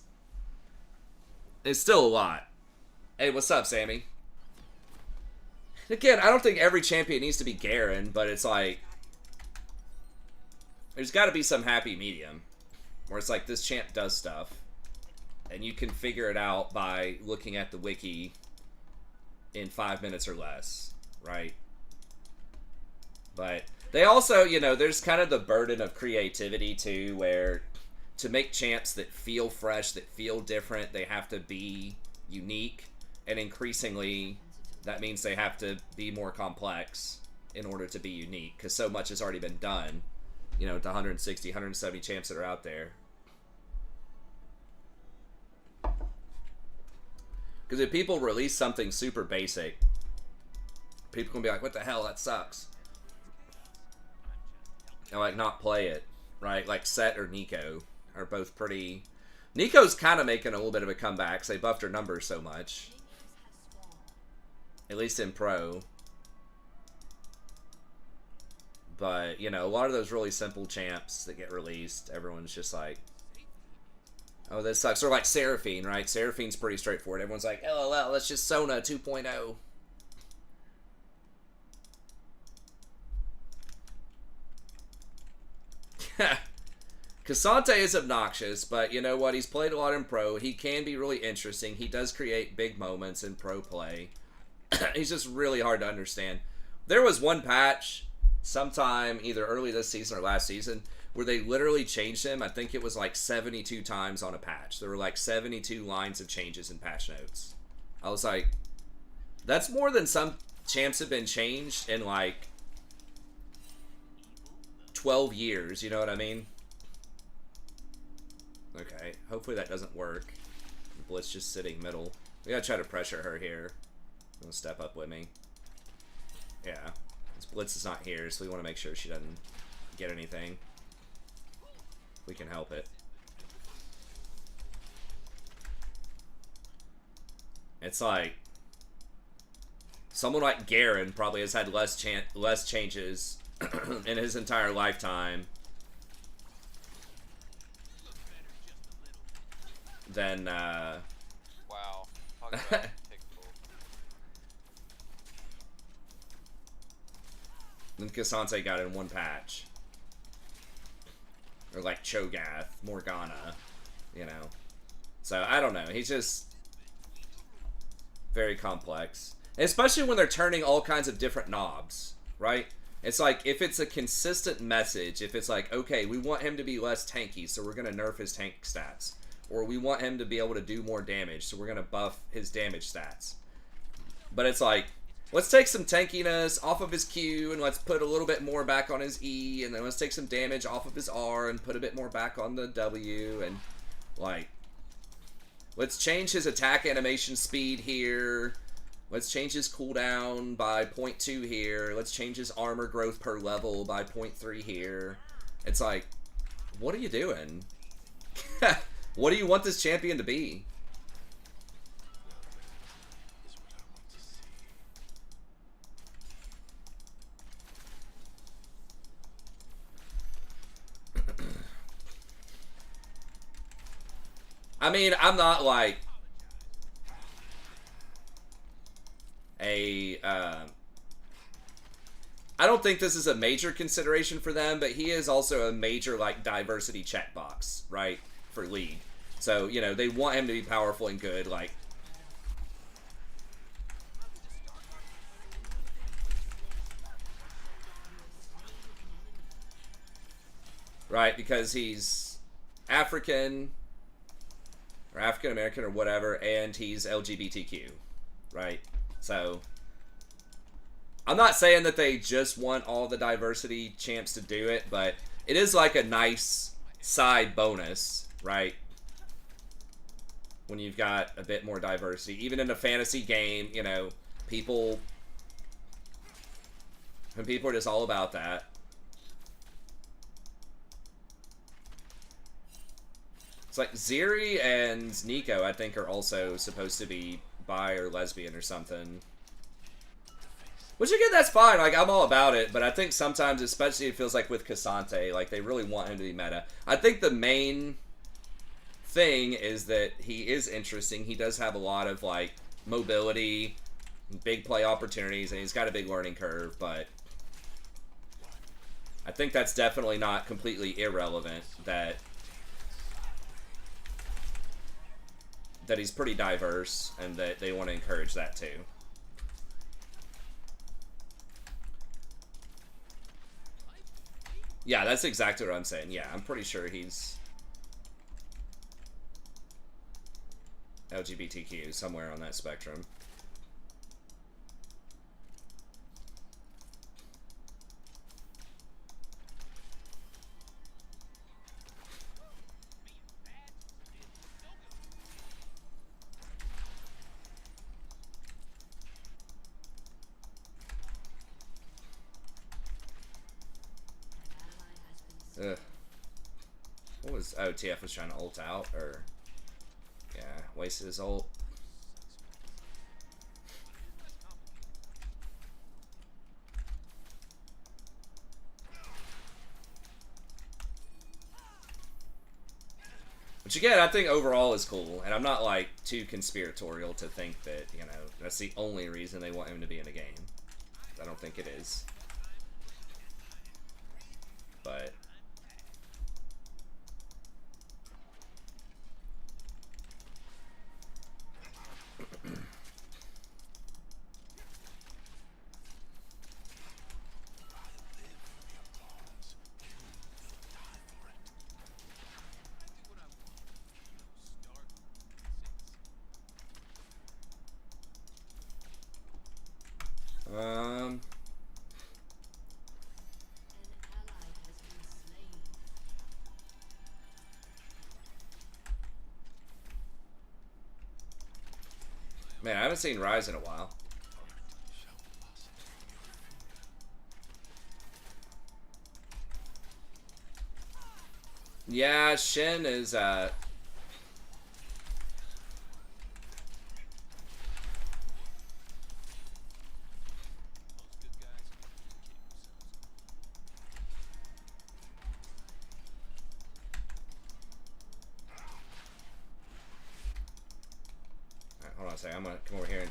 still a lot. Hey, what's up, Sammy? Again, I don't think every champion needs to be Garen, but it's like, there's got to be some happy medium. Where it's like, this champ does stuff. And you can figure it out by looking at the wiki in 5 minutes or less, right? But they also, you know, there's kind of the burden of creativity too, where to make champs that feel fresh, that feel different, they have to be unique. And increasingly, that means they have to be more complex in order to be unique, because so much has already been done, you know, the 160, 170 champs that are out there. Because if people release something super basic, people can be like, what the hell, that sucks. And, like, not play it, right? Like, Set or Nico are both pretty... Nico's kind of making a little bit of a comeback, because they buffed her numbers so much. At least in Pro. But, you know, a lot of those really simple champs that get released, everyone's just like... Oh, this sucks. Or like Seraphine, right? Seraphine's pretty straightforward. Everyone's like, LOL, that's just Sona 2.0. Cassante is obnoxious, but you know what? He's played a lot in Pro. He can be really interesting. He does create big moments in Pro play. He's just really hard to understand. There was one patch, sometime either early this season or last season, where they literally changed him. I think it was like 72 times on a patch. There were like 72 lines of changes in patch notes. I was like, that's more than some champs have been changed in like 12 years, you know what I mean? Okay, hopefully that doesn't work. Blitz just sitting middle. We gotta try to pressure her here. Gonna step up with me. Yeah, this Blitz is not here, so we want to make sure she doesn't get anything. We can help it. It's like someone like Garen probably has had less changes in his entire lifetime than Wow. Talk about pickle. than Cassante got in one patch. Or like Cho'Gath, Morgana, you know. So, I don't know. He's just very complex. And especially when they're turning all kinds of different knobs, right? It's like, if it's a consistent message, if it's like, okay, we want him to be less tanky, so we're going to nerf his tank stats. or we want him to be able to do more damage, so we're going to buff his damage stats. But it's like, let's take some tankiness off of his Q, and let's put a little bit more back on his E, and then let's take some damage off of his R, and put a bit more back on the W, and, like, let's change his attack animation speed here. Let's change his cooldown by 0.2 here. Let's change his armor growth per level by 0.3 here. It's like, what are you doing? What do you want this champion to be? I mean, I'm not like I don't think this is a major consideration for them, but he is also a major, like, diversity checkbox, right, for League. So, you know, they want him to be powerful and good, like... Right, because he's African, or African-American, or whatever, and he's LGBTQ, right? So... I'm not saying that they just want all the diversity champs to do it, but it is like a nice side bonus, right? When you've got a bit more diversity. Even in a fantasy game, you know, people... when people are just all about that. It's like Ziri and Nico, I think, are also supposed to be bi or lesbian or something. Which, again, that's fine. Like, I'm all about it. But I think sometimes, especially it feels like with Cassante, like, they really want him to be meta. I think the main thing is that he is interesting. He does have a lot of, like, mobility, big play opportunities, and he's got a big learning curve. But I think that's definitely not completely irrelevant that he's pretty diverse and that they want to encourage that, too. Yeah, that's exactly what I'm saying. Yeah, I'm pretty sure he's LGBTQ, somewhere on that spectrum. Ugh. What was... oh, TF was trying to ult out, or... yeah, wasted his ult. Which, again, I think overall is cool, and I'm not, like, too conspiratorial to think that, you know, that's the only reason they want him to be in the game. I don't think it is. But... man, I haven't seen Rise in a while. Yeah, Shen is, hold on a second, I'm gonna come over here and...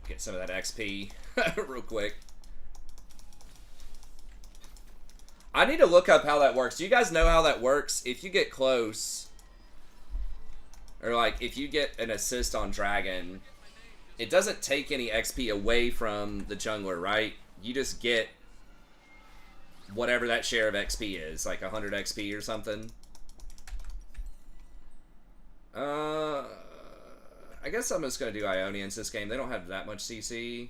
get some of that XP real quick. I need to look up how that works. Do you guys know how that works? If you get close, or like if you get an assist on Dragon, it doesn't take any XP away from the jungler, right? You just get whatever that share of XP is, like 100 XP or something. I guess I'm just gonna do Ionians this game. They don't have that much CC.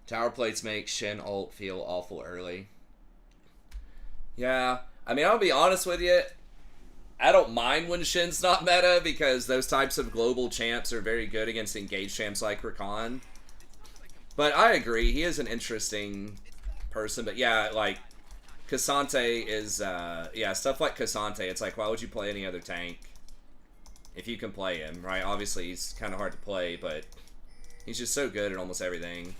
Tower plates make Shen ult feel awful early. Yeah, I mean, I'll be honest with you. I don't mind when Shen's not meta because those types of global champs are very good against engaged champs like Rakan. But I agree, he is an interesting person. But yeah, like, Cassante is, yeah, stuff like Cassante, it's like, why would you play any other tank if you can play him, right? Obviously, he's kind of hard to play, but he's just so good at almost everything.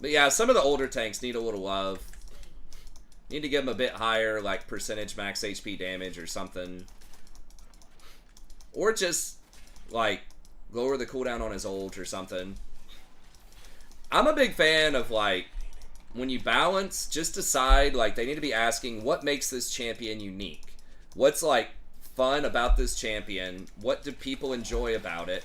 But yeah, some of the older tanks need a little love. Need to give them a bit higher, like, percentage max HP damage or something. Or just, like, lower the cooldown on his ult or something. I'm a big fan of, like, when you balance, just decide, like, they need to be asking, what makes this champion unique? What's, like, fun about this champion? What do people enjoy about it?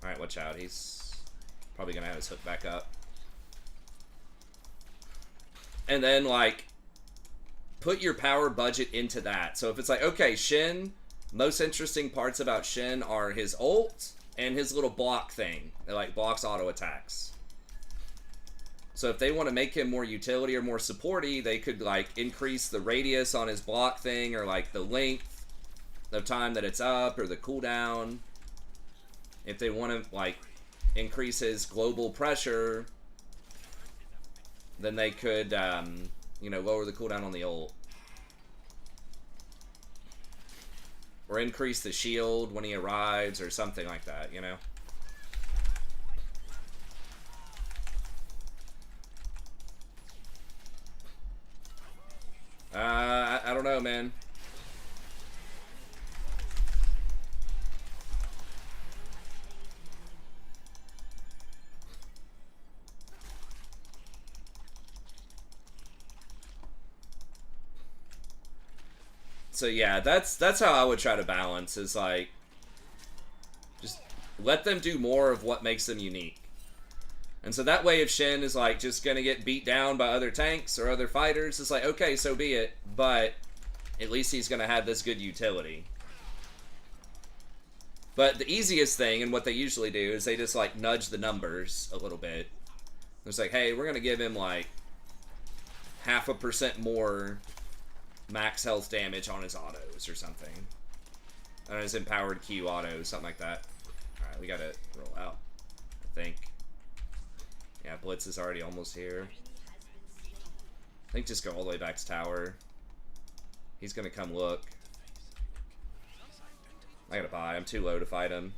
Alright, watch out. He's probably going to have his hook back up. And then, like, put your power budget into that. So if it's like, okay, Shen, most interesting parts about Shen are his ult and his little block thing. It, like, blocks auto attacks. So if they want to make him more utility or more supporty, they could, like, increase the radius on his block thing or, like, the length of time that it's up or the cooldown. If they want to, like, increase his global pressure, then they could, you know, lower the cooldown on the ult. Or increase the shield when he arrives or something like that, you know? I don't know, man. So yeah, that's how I would try to balance, is like, just let them do more of what makes them unique. And so that way, if Shen is like just gonna get beat down by other tanks or other fighters, it's like, okay, so be it, but at least he's gonna have this good utility. But the easiest thing, and what they usually do, is they just like nudge the numbers a little bit. It's like, hey, we're gonna give him like 0.5% more max health damage on his autos or something. On his empowered Q autos, something like that. Alright, we gotta roll out, I think. Yeah, Blitz is already almost here. I think just go all the way back to tower. He's gonna come look. I gotta buy. I'm too low to fight him.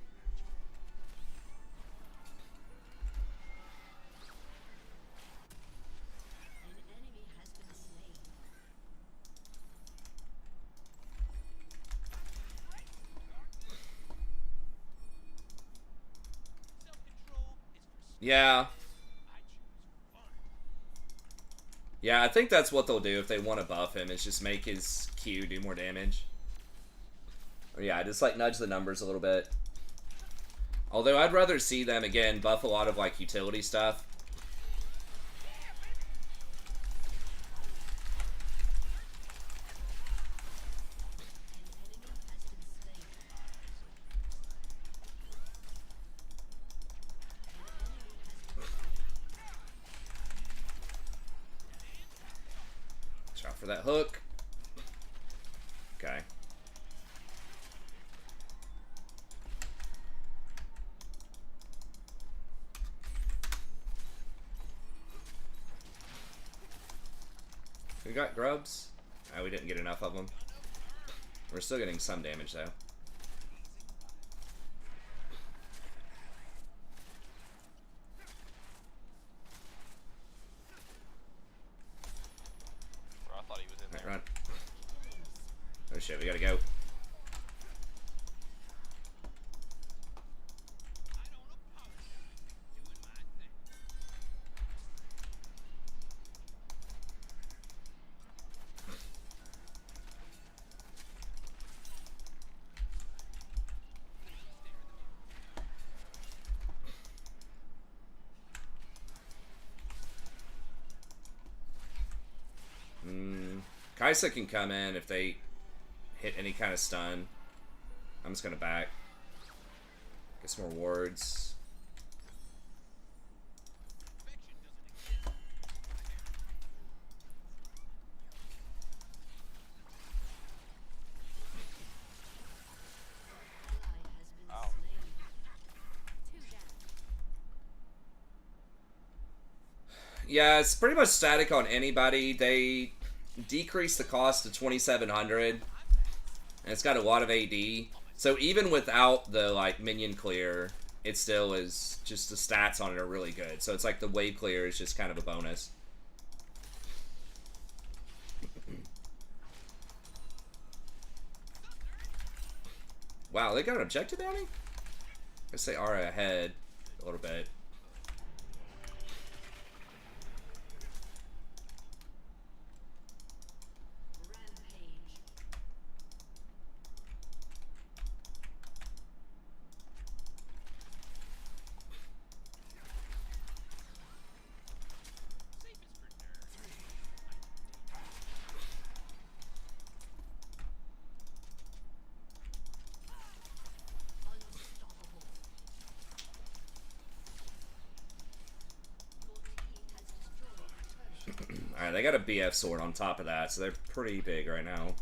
Yeah. Yeah, I think that's what they'll do if they want to buff him, is just make his Q do more damage. Or yeah, just like nudge the numbers a little bit. Although I'd rather see them, again, buff a lot of like utility stuff. For that hook. Okay. We got grubs. Oh, we didn't get enough of them. We're still getting some damage though. shit, we gotta go. Kaisa can come in if they hit any kind of stun. I'm just gonna back. Get some more wards. Ow. Yeah, it's pretty much static on anybody. They decrease the cost to 2,700, and it's got a lot of AD. So even without the like minion clear, it still is just the stats on it are really good. So it's like the wave clear is just kind of a bonus. Wow, they got an objective bounty? I guess they are ahead a little bit. Alright, they got a BF sword on top of that, so they're pretty big right now.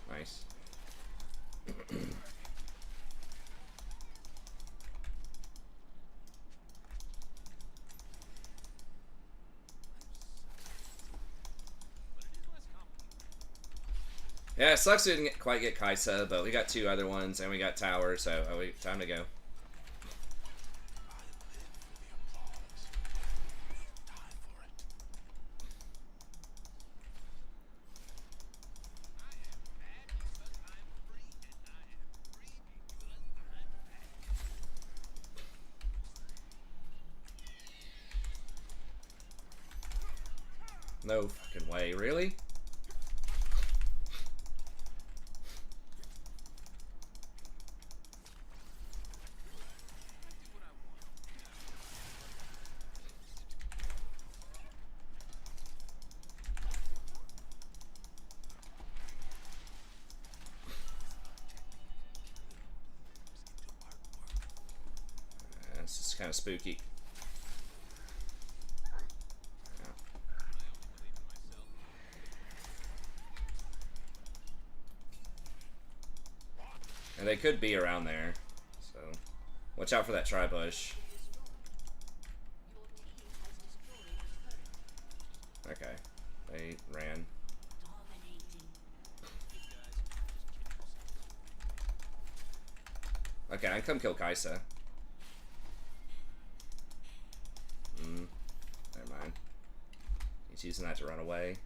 Nice. Yeah, it sucks we didn't quite get Kaisa, but we got two other ones, and we got Tower, so time to go. No fucking way, really? This is kind of spooky. And they could be around there, so watch out for that tri-bush. Okay, they ran. Okay, I can come kill Kaisa. Never mind. He's using that to run away.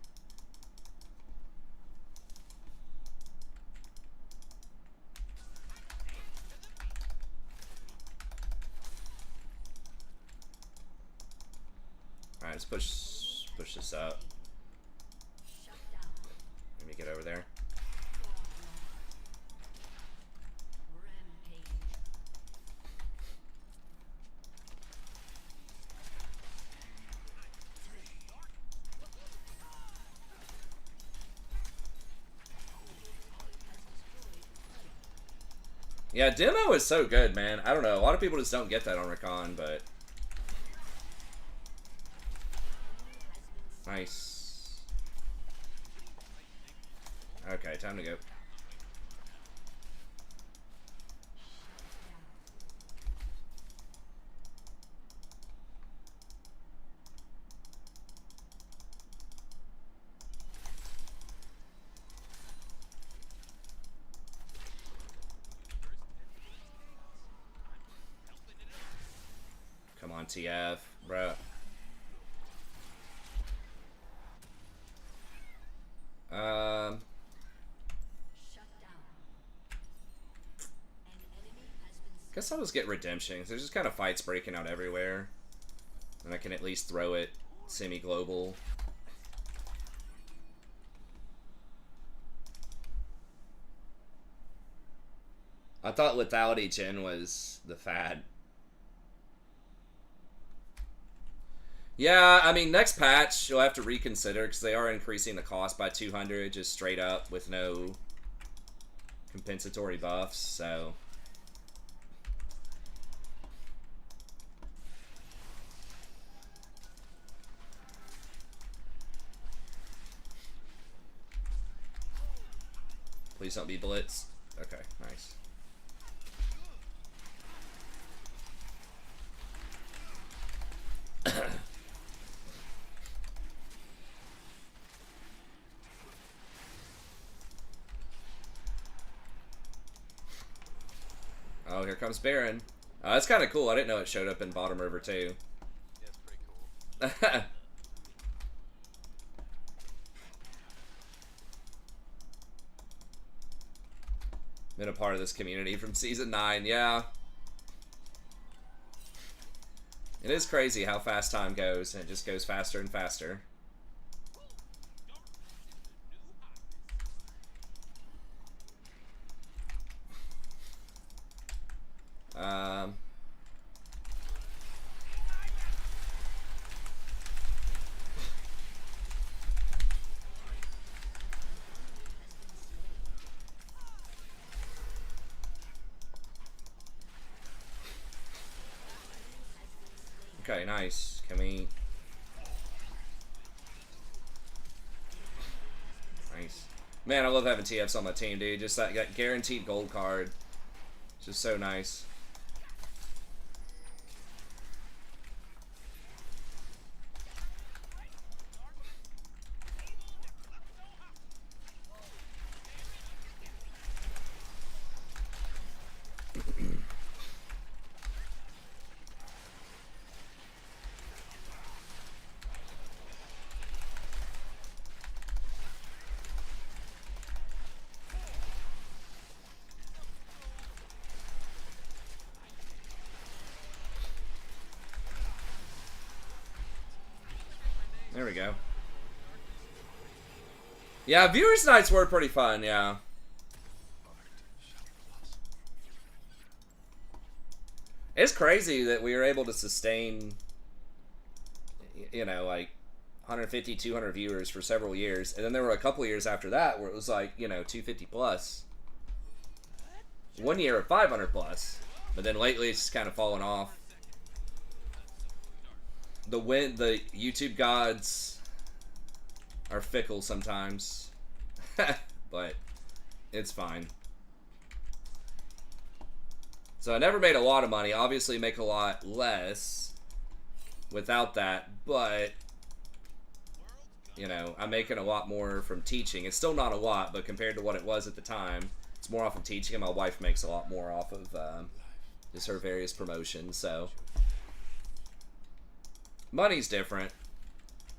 Alright, let's push this up. Let me get over there. Yeah, demo is so good, man. I don't know. A lot of people just don't get that on Rakan, but nice. Okay, time to go. Come on, TF, bro. Guess I'll just get redemption. There's just kind of fights breaking out everywhere, and I can at least throw it semi-global. I thought lethality gen was the fad. Yeah, I mean, next patch you'll have to reconsider because they are increasing the cost by 200 just straight up with no compensatory buffs, so. Please don't be blitzed. Okay, nice. Oh, here comes Baron. That's kind of cool. I didn't know it showed up in Bottom River too. Yeah, it's pretty cool. Been a part of this community from season 9, yeah. It is crazy how fast time goes, and it just goes faster and faster. Okay, nice. Can we... Nice. Man, I love having TFs on my team, dude. Just that guaranteed gold card. It's just so nice. There we go. Yeah, viewers' nights were pretty fun, yeah. It's crazy that we were able to sustain, you know, like 150, 200 viewers for several years. And then there were a couple years after that where it was like, you know, 250 plus. One year at 500 plus. But then lately it's just kind of fallen off. The YouTube gods are fickle sometimes. But it's fine. So I never made a lot of money. Obviously make a lot less without that, but you know, I'm making a lot more from teaching. It's still not a lot, but compared to what it was at the time, it's more off of teaching, and my wife makes a lot more off of just her various promotions, so money's different,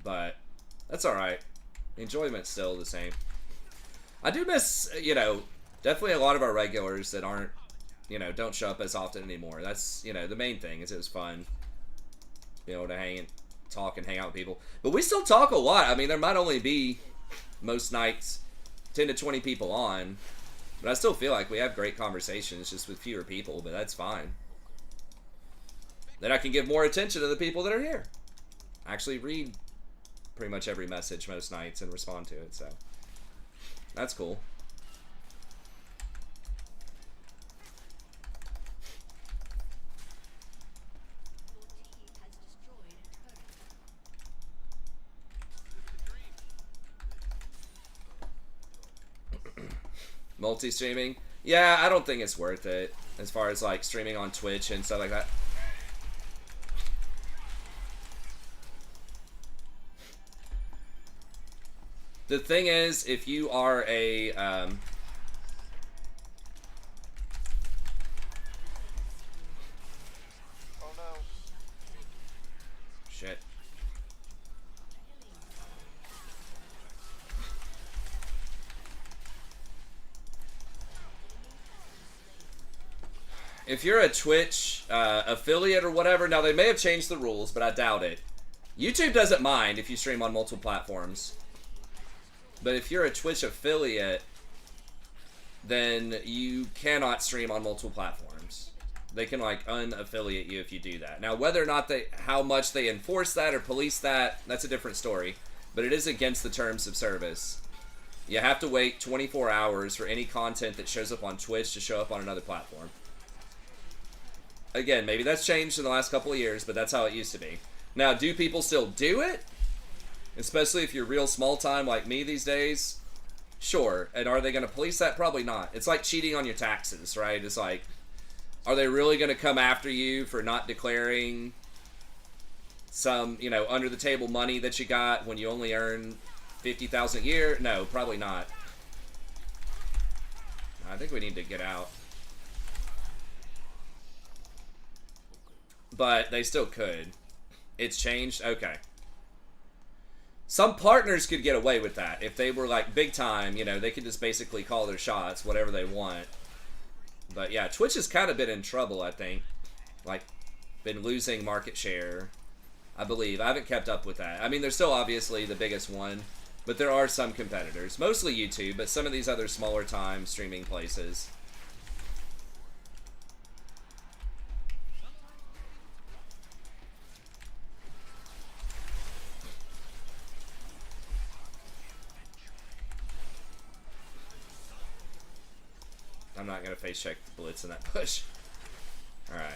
but that's alright. Enjoyment's still the same. I do miss, you know, definitely a lot of our regulars that aren't, you know, don't show up as often anymore. That's, you know, the main thing is it was fun. Be able to hang and talk and hang out with people. But we still talk a lot. I mean, there might only be, most nights, 10 to 20 people on. But I still feel like we have great conversations just with fewer people, but that's fine. Then I can give more attention to the people that are here. I actually read pretty much every message most nights and respond to it, so that's cool. Multi-streaming? Yeah, I don't think it's worth it as far as like streaming on Twitch and stuff like that. The thing is, if you are a Oh no. shit. If you're a Twitch affiliate or whatever, now they may have changed the rules, but I doubt it. YouTube doesn't mind if you stream on multiple platforms. But if you're a Twitch affiliate, then you cannot stream on multiple platforms. They can like unaffiliate you if you do that. Now, whether or not how much they enforce that or police that, that's a different story. But it is against the terms of service. You have to wait 24 hours for any content that shows up on Twitch to show up on another platform. Again, maybe that's changed in the last couple of years, but that's how it used to be. Now, do people still do it? Especially if you're real small time like me these days? Sure. And are they going to police that? Probably not. It's like cheating on your taxes, right? It's like, are they really going to come after you for not declaring some, you know, under the table money that you got when you only earn $50,000 a year? No, probably not. I think we need to get out. But they still could. It's changed? Okay. Some partners could get away with that. If they were like big time, you know, they could just basically call their shots, whatever they want. But yeah, Twitch has kind of been in trouble, I think. Like, been losing market share, I believe. I haven't kept up with that. I mean, they're still obviously the biggest one, but there are some competitors. Mostly YouTube, but some of these other smaller time streaming places. I'm not going to face check the blitz in that push. Alright.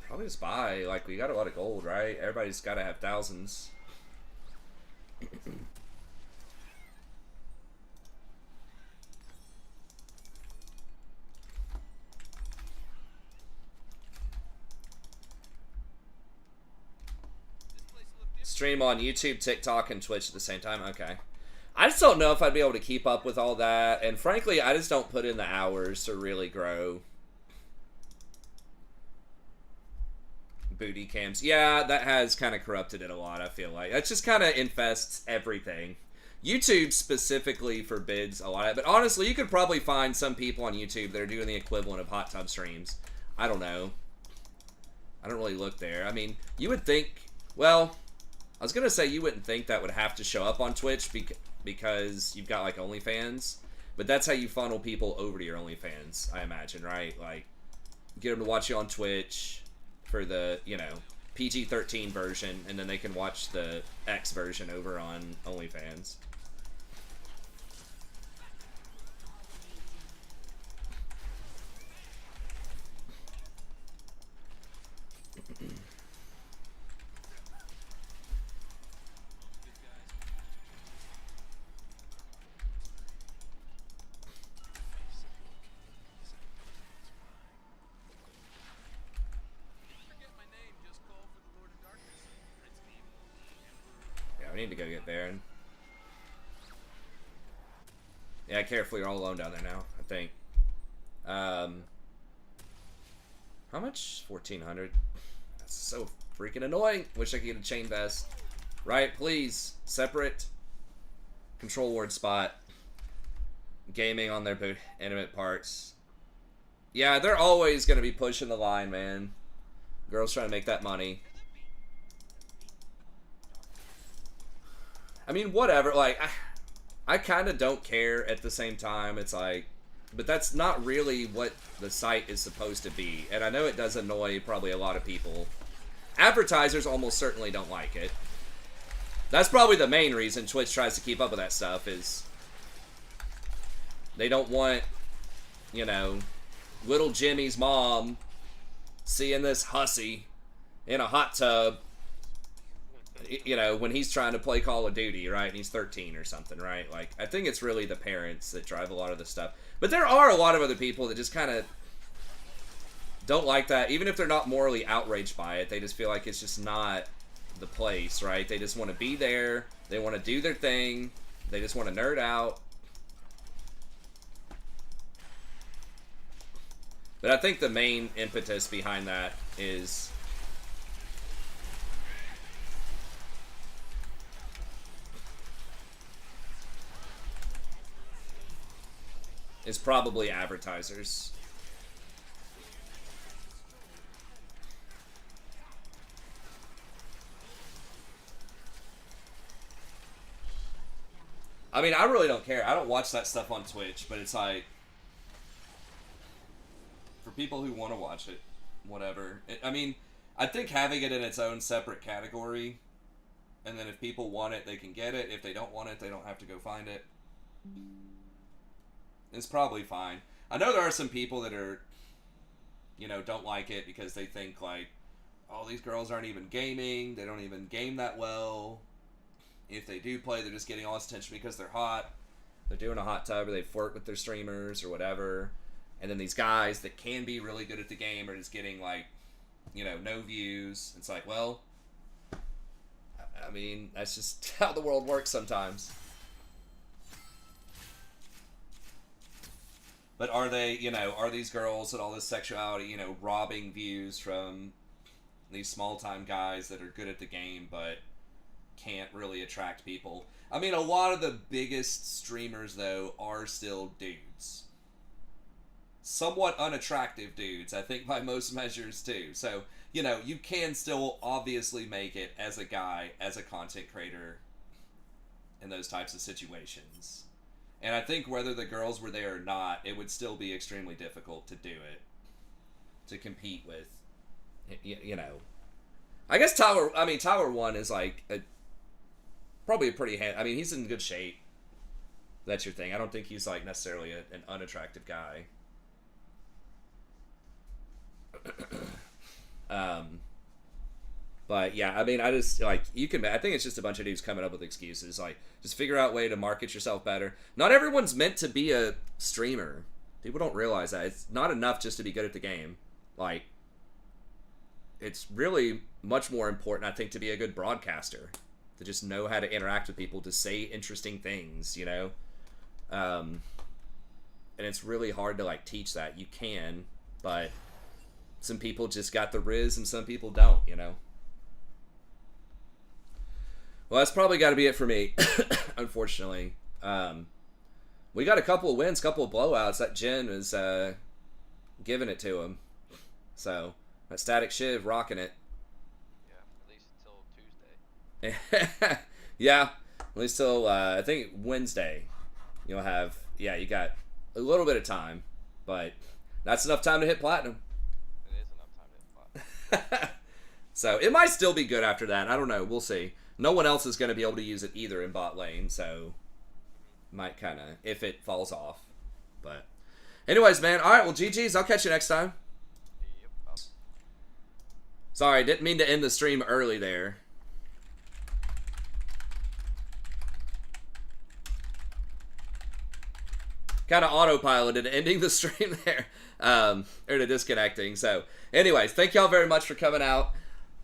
Probably just buy. Like, we got a lot of gold, right? Everybody's got to have thousands. Stream on YouTube, TikTok, and Twitch at the same time? Okay. I just don't know if I'd be able to keep up with all that. And frankly, I just don't put in the hours to really grow. Booty cams. Yeah, that has kind of corrupted it a lot, I feel like. That just kind of infests everything. YouTube specifically forbids a lot of it. But honestly, you could probably find some people on YouTube that are doing the equivalent of hot tub streams. I don't know. I don't really look there. I mean, you would think... Well, I was going to say you wouldn't think that would have to show up on Twitch because you've got, like, OnlyFans. But that's how you funnel people over to your OnlyFans, I imagine, right? Like, get them to watch you on Twitch for the, you know, PG-13 version, and then they can watch the X version over on OnlyFans. I need to go get Baron. Yeah, carefully, you're all alone down there now, I think. How much? 1,400. That's so freaking annoying. Wish I could get a chain vest. Right, please. Separate. Control ward spot. Gaming on their intimate parts. Yeah, they're always going to be pushing the line, man. Girls trying to make that money. I mean, whatever, like, I kind of don't care at the same time. It's like, but that's not really what the site is supposed to be. And I know it does annoy probably a lot of people. Advertisers almost certainly don't like it. That's probably the main reason Twitch tries to keep up with that stuff is they don't want, you know, little Jimmy's mom seeing this hussy in a hot tub you know, when he's trying to play Call of Duty, right, and he's 13 or something, right? Like, I think it's really the parents that drive a lot of the stuff. But there are a lot of other people that just kind of don't like that. Even if they're not morally outraged by it, they just feel like it's just not the place, right? They just want to be there. They want to do their thing. They just want to nerd out. But I think the main impetus behind that is probably advertisers. I mean, I really don't care. I don't watch that stuff on Twitch, but it's like, for people who want to watch it, whatever. I mean, I think having it in its own separate category, and then if people want it, they can get it. If they don't want it, they don't have to go find it. It's probably fine. I know there are some people that are, you know, don't like it because they think like, oh, these girls aren't even gaming. They don't even game that well. If they do play, they're just getting all this attention because they're hot. They're doing a hot tub, or they flirt with their streamers or whatever. And then these guys that can be really good at the game are just getting like, you know, no views. It's like, well, I mean, that's just how the world works sometimes. But are they, you know, are these girls and all this sexuality, you know, robbing views from these small-time guys that are good at the game but can't really attract people? I mean, a lot of the biggest streamers, though, are still dudes. Somewhat unattractive dudes, I think, by most measures, too. So, you know, you can still obviously make it as a guy, as a content creator, in those types of situations. And I think whether the girls were there or not, it would still be extremely difficult to do it. To compete with, you know. I guess Tower 1 is like, probably a pretty, I mean, he's in good shape. That's your thing. I don't think he's like necessarily an unattractive guy. But yeah, I mean, I just like, I think it's just a bunch of dudes coming up with excuses. Like, just figure out a way to market yourself better. Not everyone's meant to be a streamer. People don't realize that. It's not enough just to be good at the game. Like, it's really much more important, I think, to be a good broadcaster. To just know how to interact with people, to say interesting things, you know? And it's really hard to, like, teach that. You can, but some people just got the riz and some people don't, you know? Well, that's probably got to be it for me, unfortunately. We got a couple of wins, couple of blowouts. That Jen is giving it to him. So, that Static Shiv rocking it. Yeah, at least until Tuesday. Yeah, at least till, I think, Wednesday. You'll have, yeah, you got a little bit of time. But that's enough time to hit platinum. It is enough time to hit platinum. So, it might still be good after that. I don't know. We'll see. No one else is going to be able to use it either in bot lane, so might kind of, if it falls off. But anyways, man, all right, well, GG's. I'll catch you next time. Yep. Sorry, didn't mean to end the stream early there. Kind of autopiloted ending the stream there, or the disconnecting. So anyways, thank y'all very much for coming out.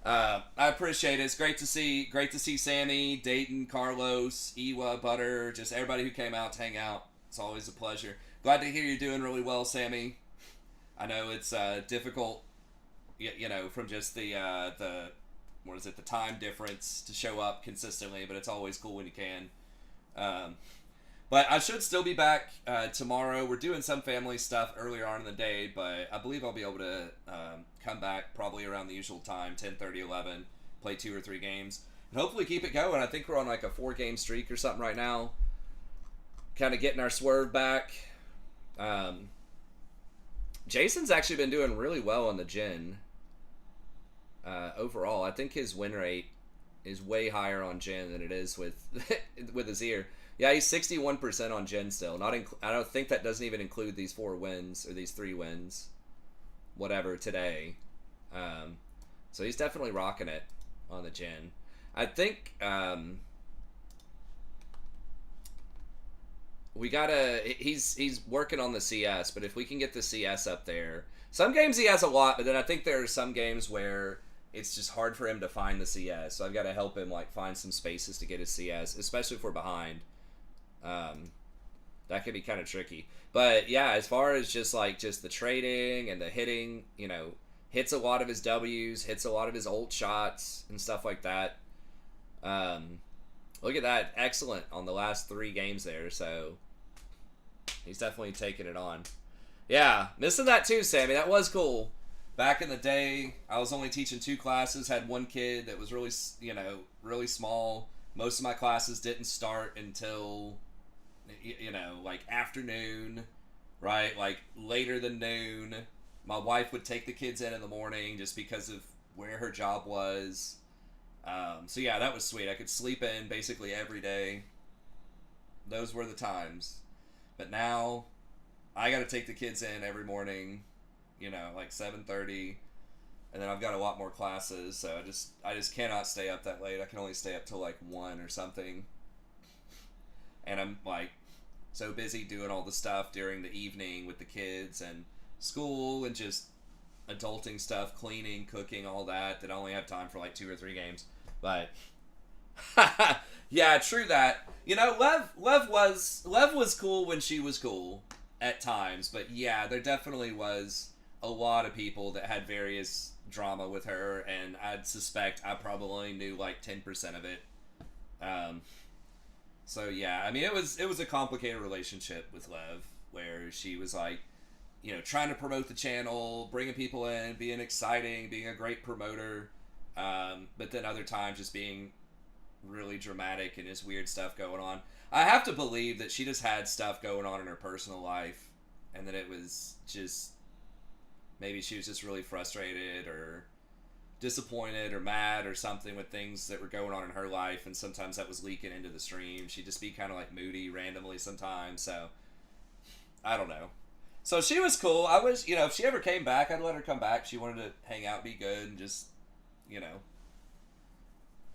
I appreciate it. It's great to see Sammy, Dayton, Carlos, Iwa, Butter, just everybody who came out to hang out. It's always a pleasure. Glad to hear you're doing really well, Sammy. I know it's difficult, you know, from just the time difference to show up consistently, but it's always cool when you can. But I should still be back tomorrow. We're doing some family stuff earlier on in the day, but I believe I'll be able to come back probably around the usual time, 10:30, 11, play 2 or 3 games, and hopefully keep it going. I think we're on like a 4-game streak or something right now. Kind of getting our swerve back. Jason's actually been doing really well on the Gen. Overall, I think his win rate is way higher on Gen than it is with with Azir. Yeah, he's 61% on Gen still. I don't think that doesn't even include these 4 wins or these 3 wins, whatever today. So he's definitely rocking it on the Gen. I think we gotta. He's working on the CS, but if we can get the CS up there, some games he has a lot, but then I think there are some games where it's just hard for him to find the CS. So I've got to help him like find some spaces to get his CS, especially if we're behind. Um, that could be kind of tricky. But yeah, as far as just the trading and the hitting, hits a lot of his W's, hits a lot of his ult shots and stuff like that. Look at that, excellent on the last 3 games there. So he's definitely taking it on. Yeah, missing that too, Sammy. That was cool. Back in the day, I was only teaching 2 classes. Had one kid that was really, really small. Most of my classes didn't start until, like afternoon, right? Like later than noon. My wife would take the kids in the morning just because of where her job was. So yeah, that was sweet. I could sleep in basically every day. Those were the times. But now, I got to take the kids in every morning, like 7:30, and then I've got a lot more classes, so I just cannot stay up that late. I can only stay up till like 1 or something. And I'm like so busy doing all the stuff during the evening with the kids and school and just adulting stuff, cleaning, cooking, all that I only have time for like 2 or 3 games. But yeah, true that. Lev was cool when she was cool at times, but yeah, there definitely was a lot of people that had various drama with her, and I'd suspect I probably knew like 10% of it. So yeah, I mean, it was a complicated relationship with Lev, where she was like, trying to promote the channel, bringing people in, being exciting, being a great promoter, but then other times just being really dramatic and just weird stuff going on. I have to believe that she just had stuff going on in her personal life, and that it was just, maybe she was just really frustrated or disappointed or mad or something with things that were going on in her life, and sometimes that was leaking into the stream. She'd just be kind of like moody randomly sometimes, so I don't know. So she was cool. I was, if she ever came back, I'd let her come back. She wanted to hang out, be good, and just,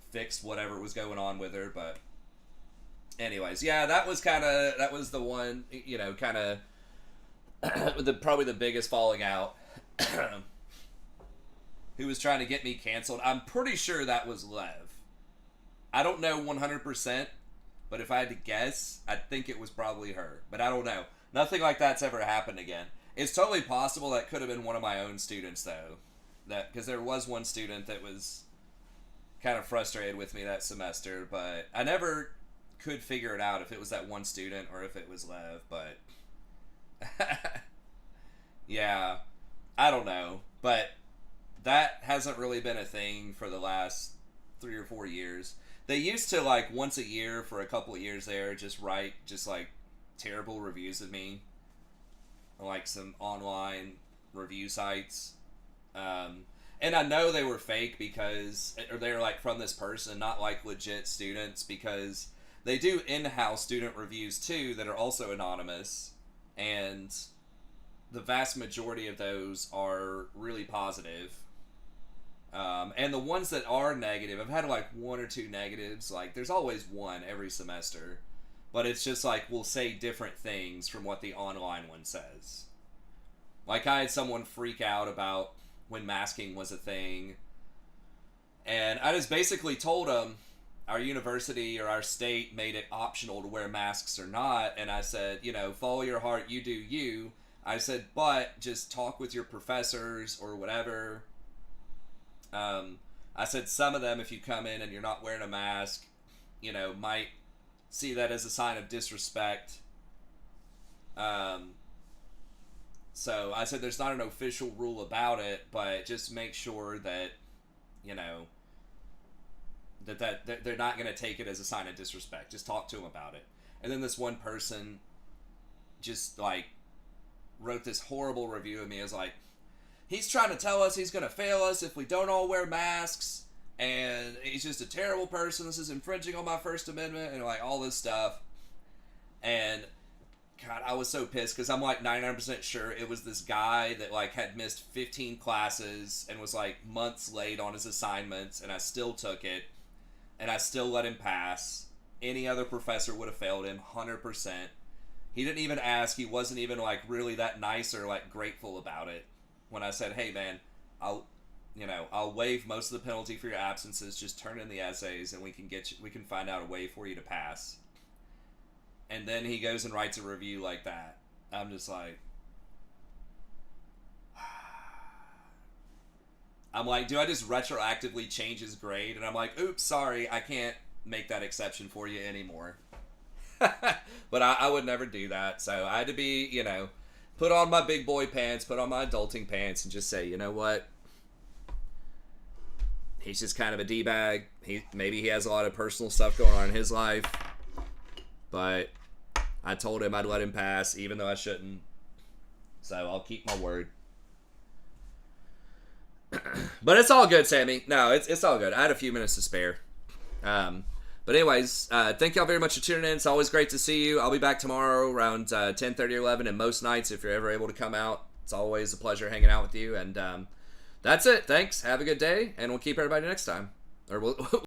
fix whatever was going on with her. But anyways, yeah, that was the one, kind of probably the biggest falling out. Who was trying to get me canceled. I'm pretty sure that was Lev. I don't know 100%, but if I had to guess, I think it was probably her. But I don't know. Nothing like that's ever happened again. It's totally possible that could have been one of my own students, though. Because there was one student that was kind of frustrated with me that semester, but I never could figure it out if it was that one student or if it was Lev, but yeah, I don't know. But that hasn't really been a thing for the last 3 or 4 years. They used to, like, once a year for a couple of years there, just write like terrible reviews of me on like some online review sites. And I know they were fake or they're like from this person, not like legit students, because they do in-house student reviews too that are also anonymous, and the vast majority of those are really positive. And the ones that are negative, I've had like 1 or 2 negatives. Like, there's always one every semester, but it's just like we'll say different things from what the online one says. Like, I had someone freak out about when masking was a thing, and I just basically told them our university or our state made it optional to wear masks or not, and I said, follow your heart, you do you. I said, but just talk with your professors or whatever. I said some of them, if you come in and you're not wearing a mask, might see that as a sign of disrespect. So I said there's not an official rule about it, but just make sure that, that they're not going to take it as a sign of disrespect. Just talk to them about it. And then this one person just, like, wrote this horrible review of me. It was like, he's trying to tell us he's going to fail us if we don't all wear masks, and he's just a terrible person. This is infringing on my First Amendment, and like all this stuff. And God, I was so pissed because I'm like 99% sure it was this guy that like had missed 15 classes and was like months late on his assignments, and I still took it. and I still let him pass. Any other professor would have failed him 100%. He didn't even ask. He wasn't even like really that nice or like grateful about it. When I said, "Hey man, I'll waive most of the penalty for your absences. Just turn in the essays, and we can find out a way for you to pass." And then he goes and writes a review like that. I'm just like, do I just retroactively change his grade? And I'm like, oops, sorry, I can't make that exception for you anymore. But I would never do that. So I had to be, put on my big boy pants, put on my adulting pants, and just say, you know what? He's just kind of a D-bag. Maybe he has a lot of personal stuff going on in his life. But I told him I'd let him pass, even though I shouldn't. So I'll keep my word. But it's all good, Sammy. No, it's all good. I had a few minutes to spare. But anyways, thank y'all very much for tuning in. It's always great to see you. I'll be back tomorrow around 10:30 or 11, and most nights if you're ever able to come out. It's always a pleasure hanging out with you. And that's it. Thanks. Have a good day, and we'll keep everybody next time. Or we'll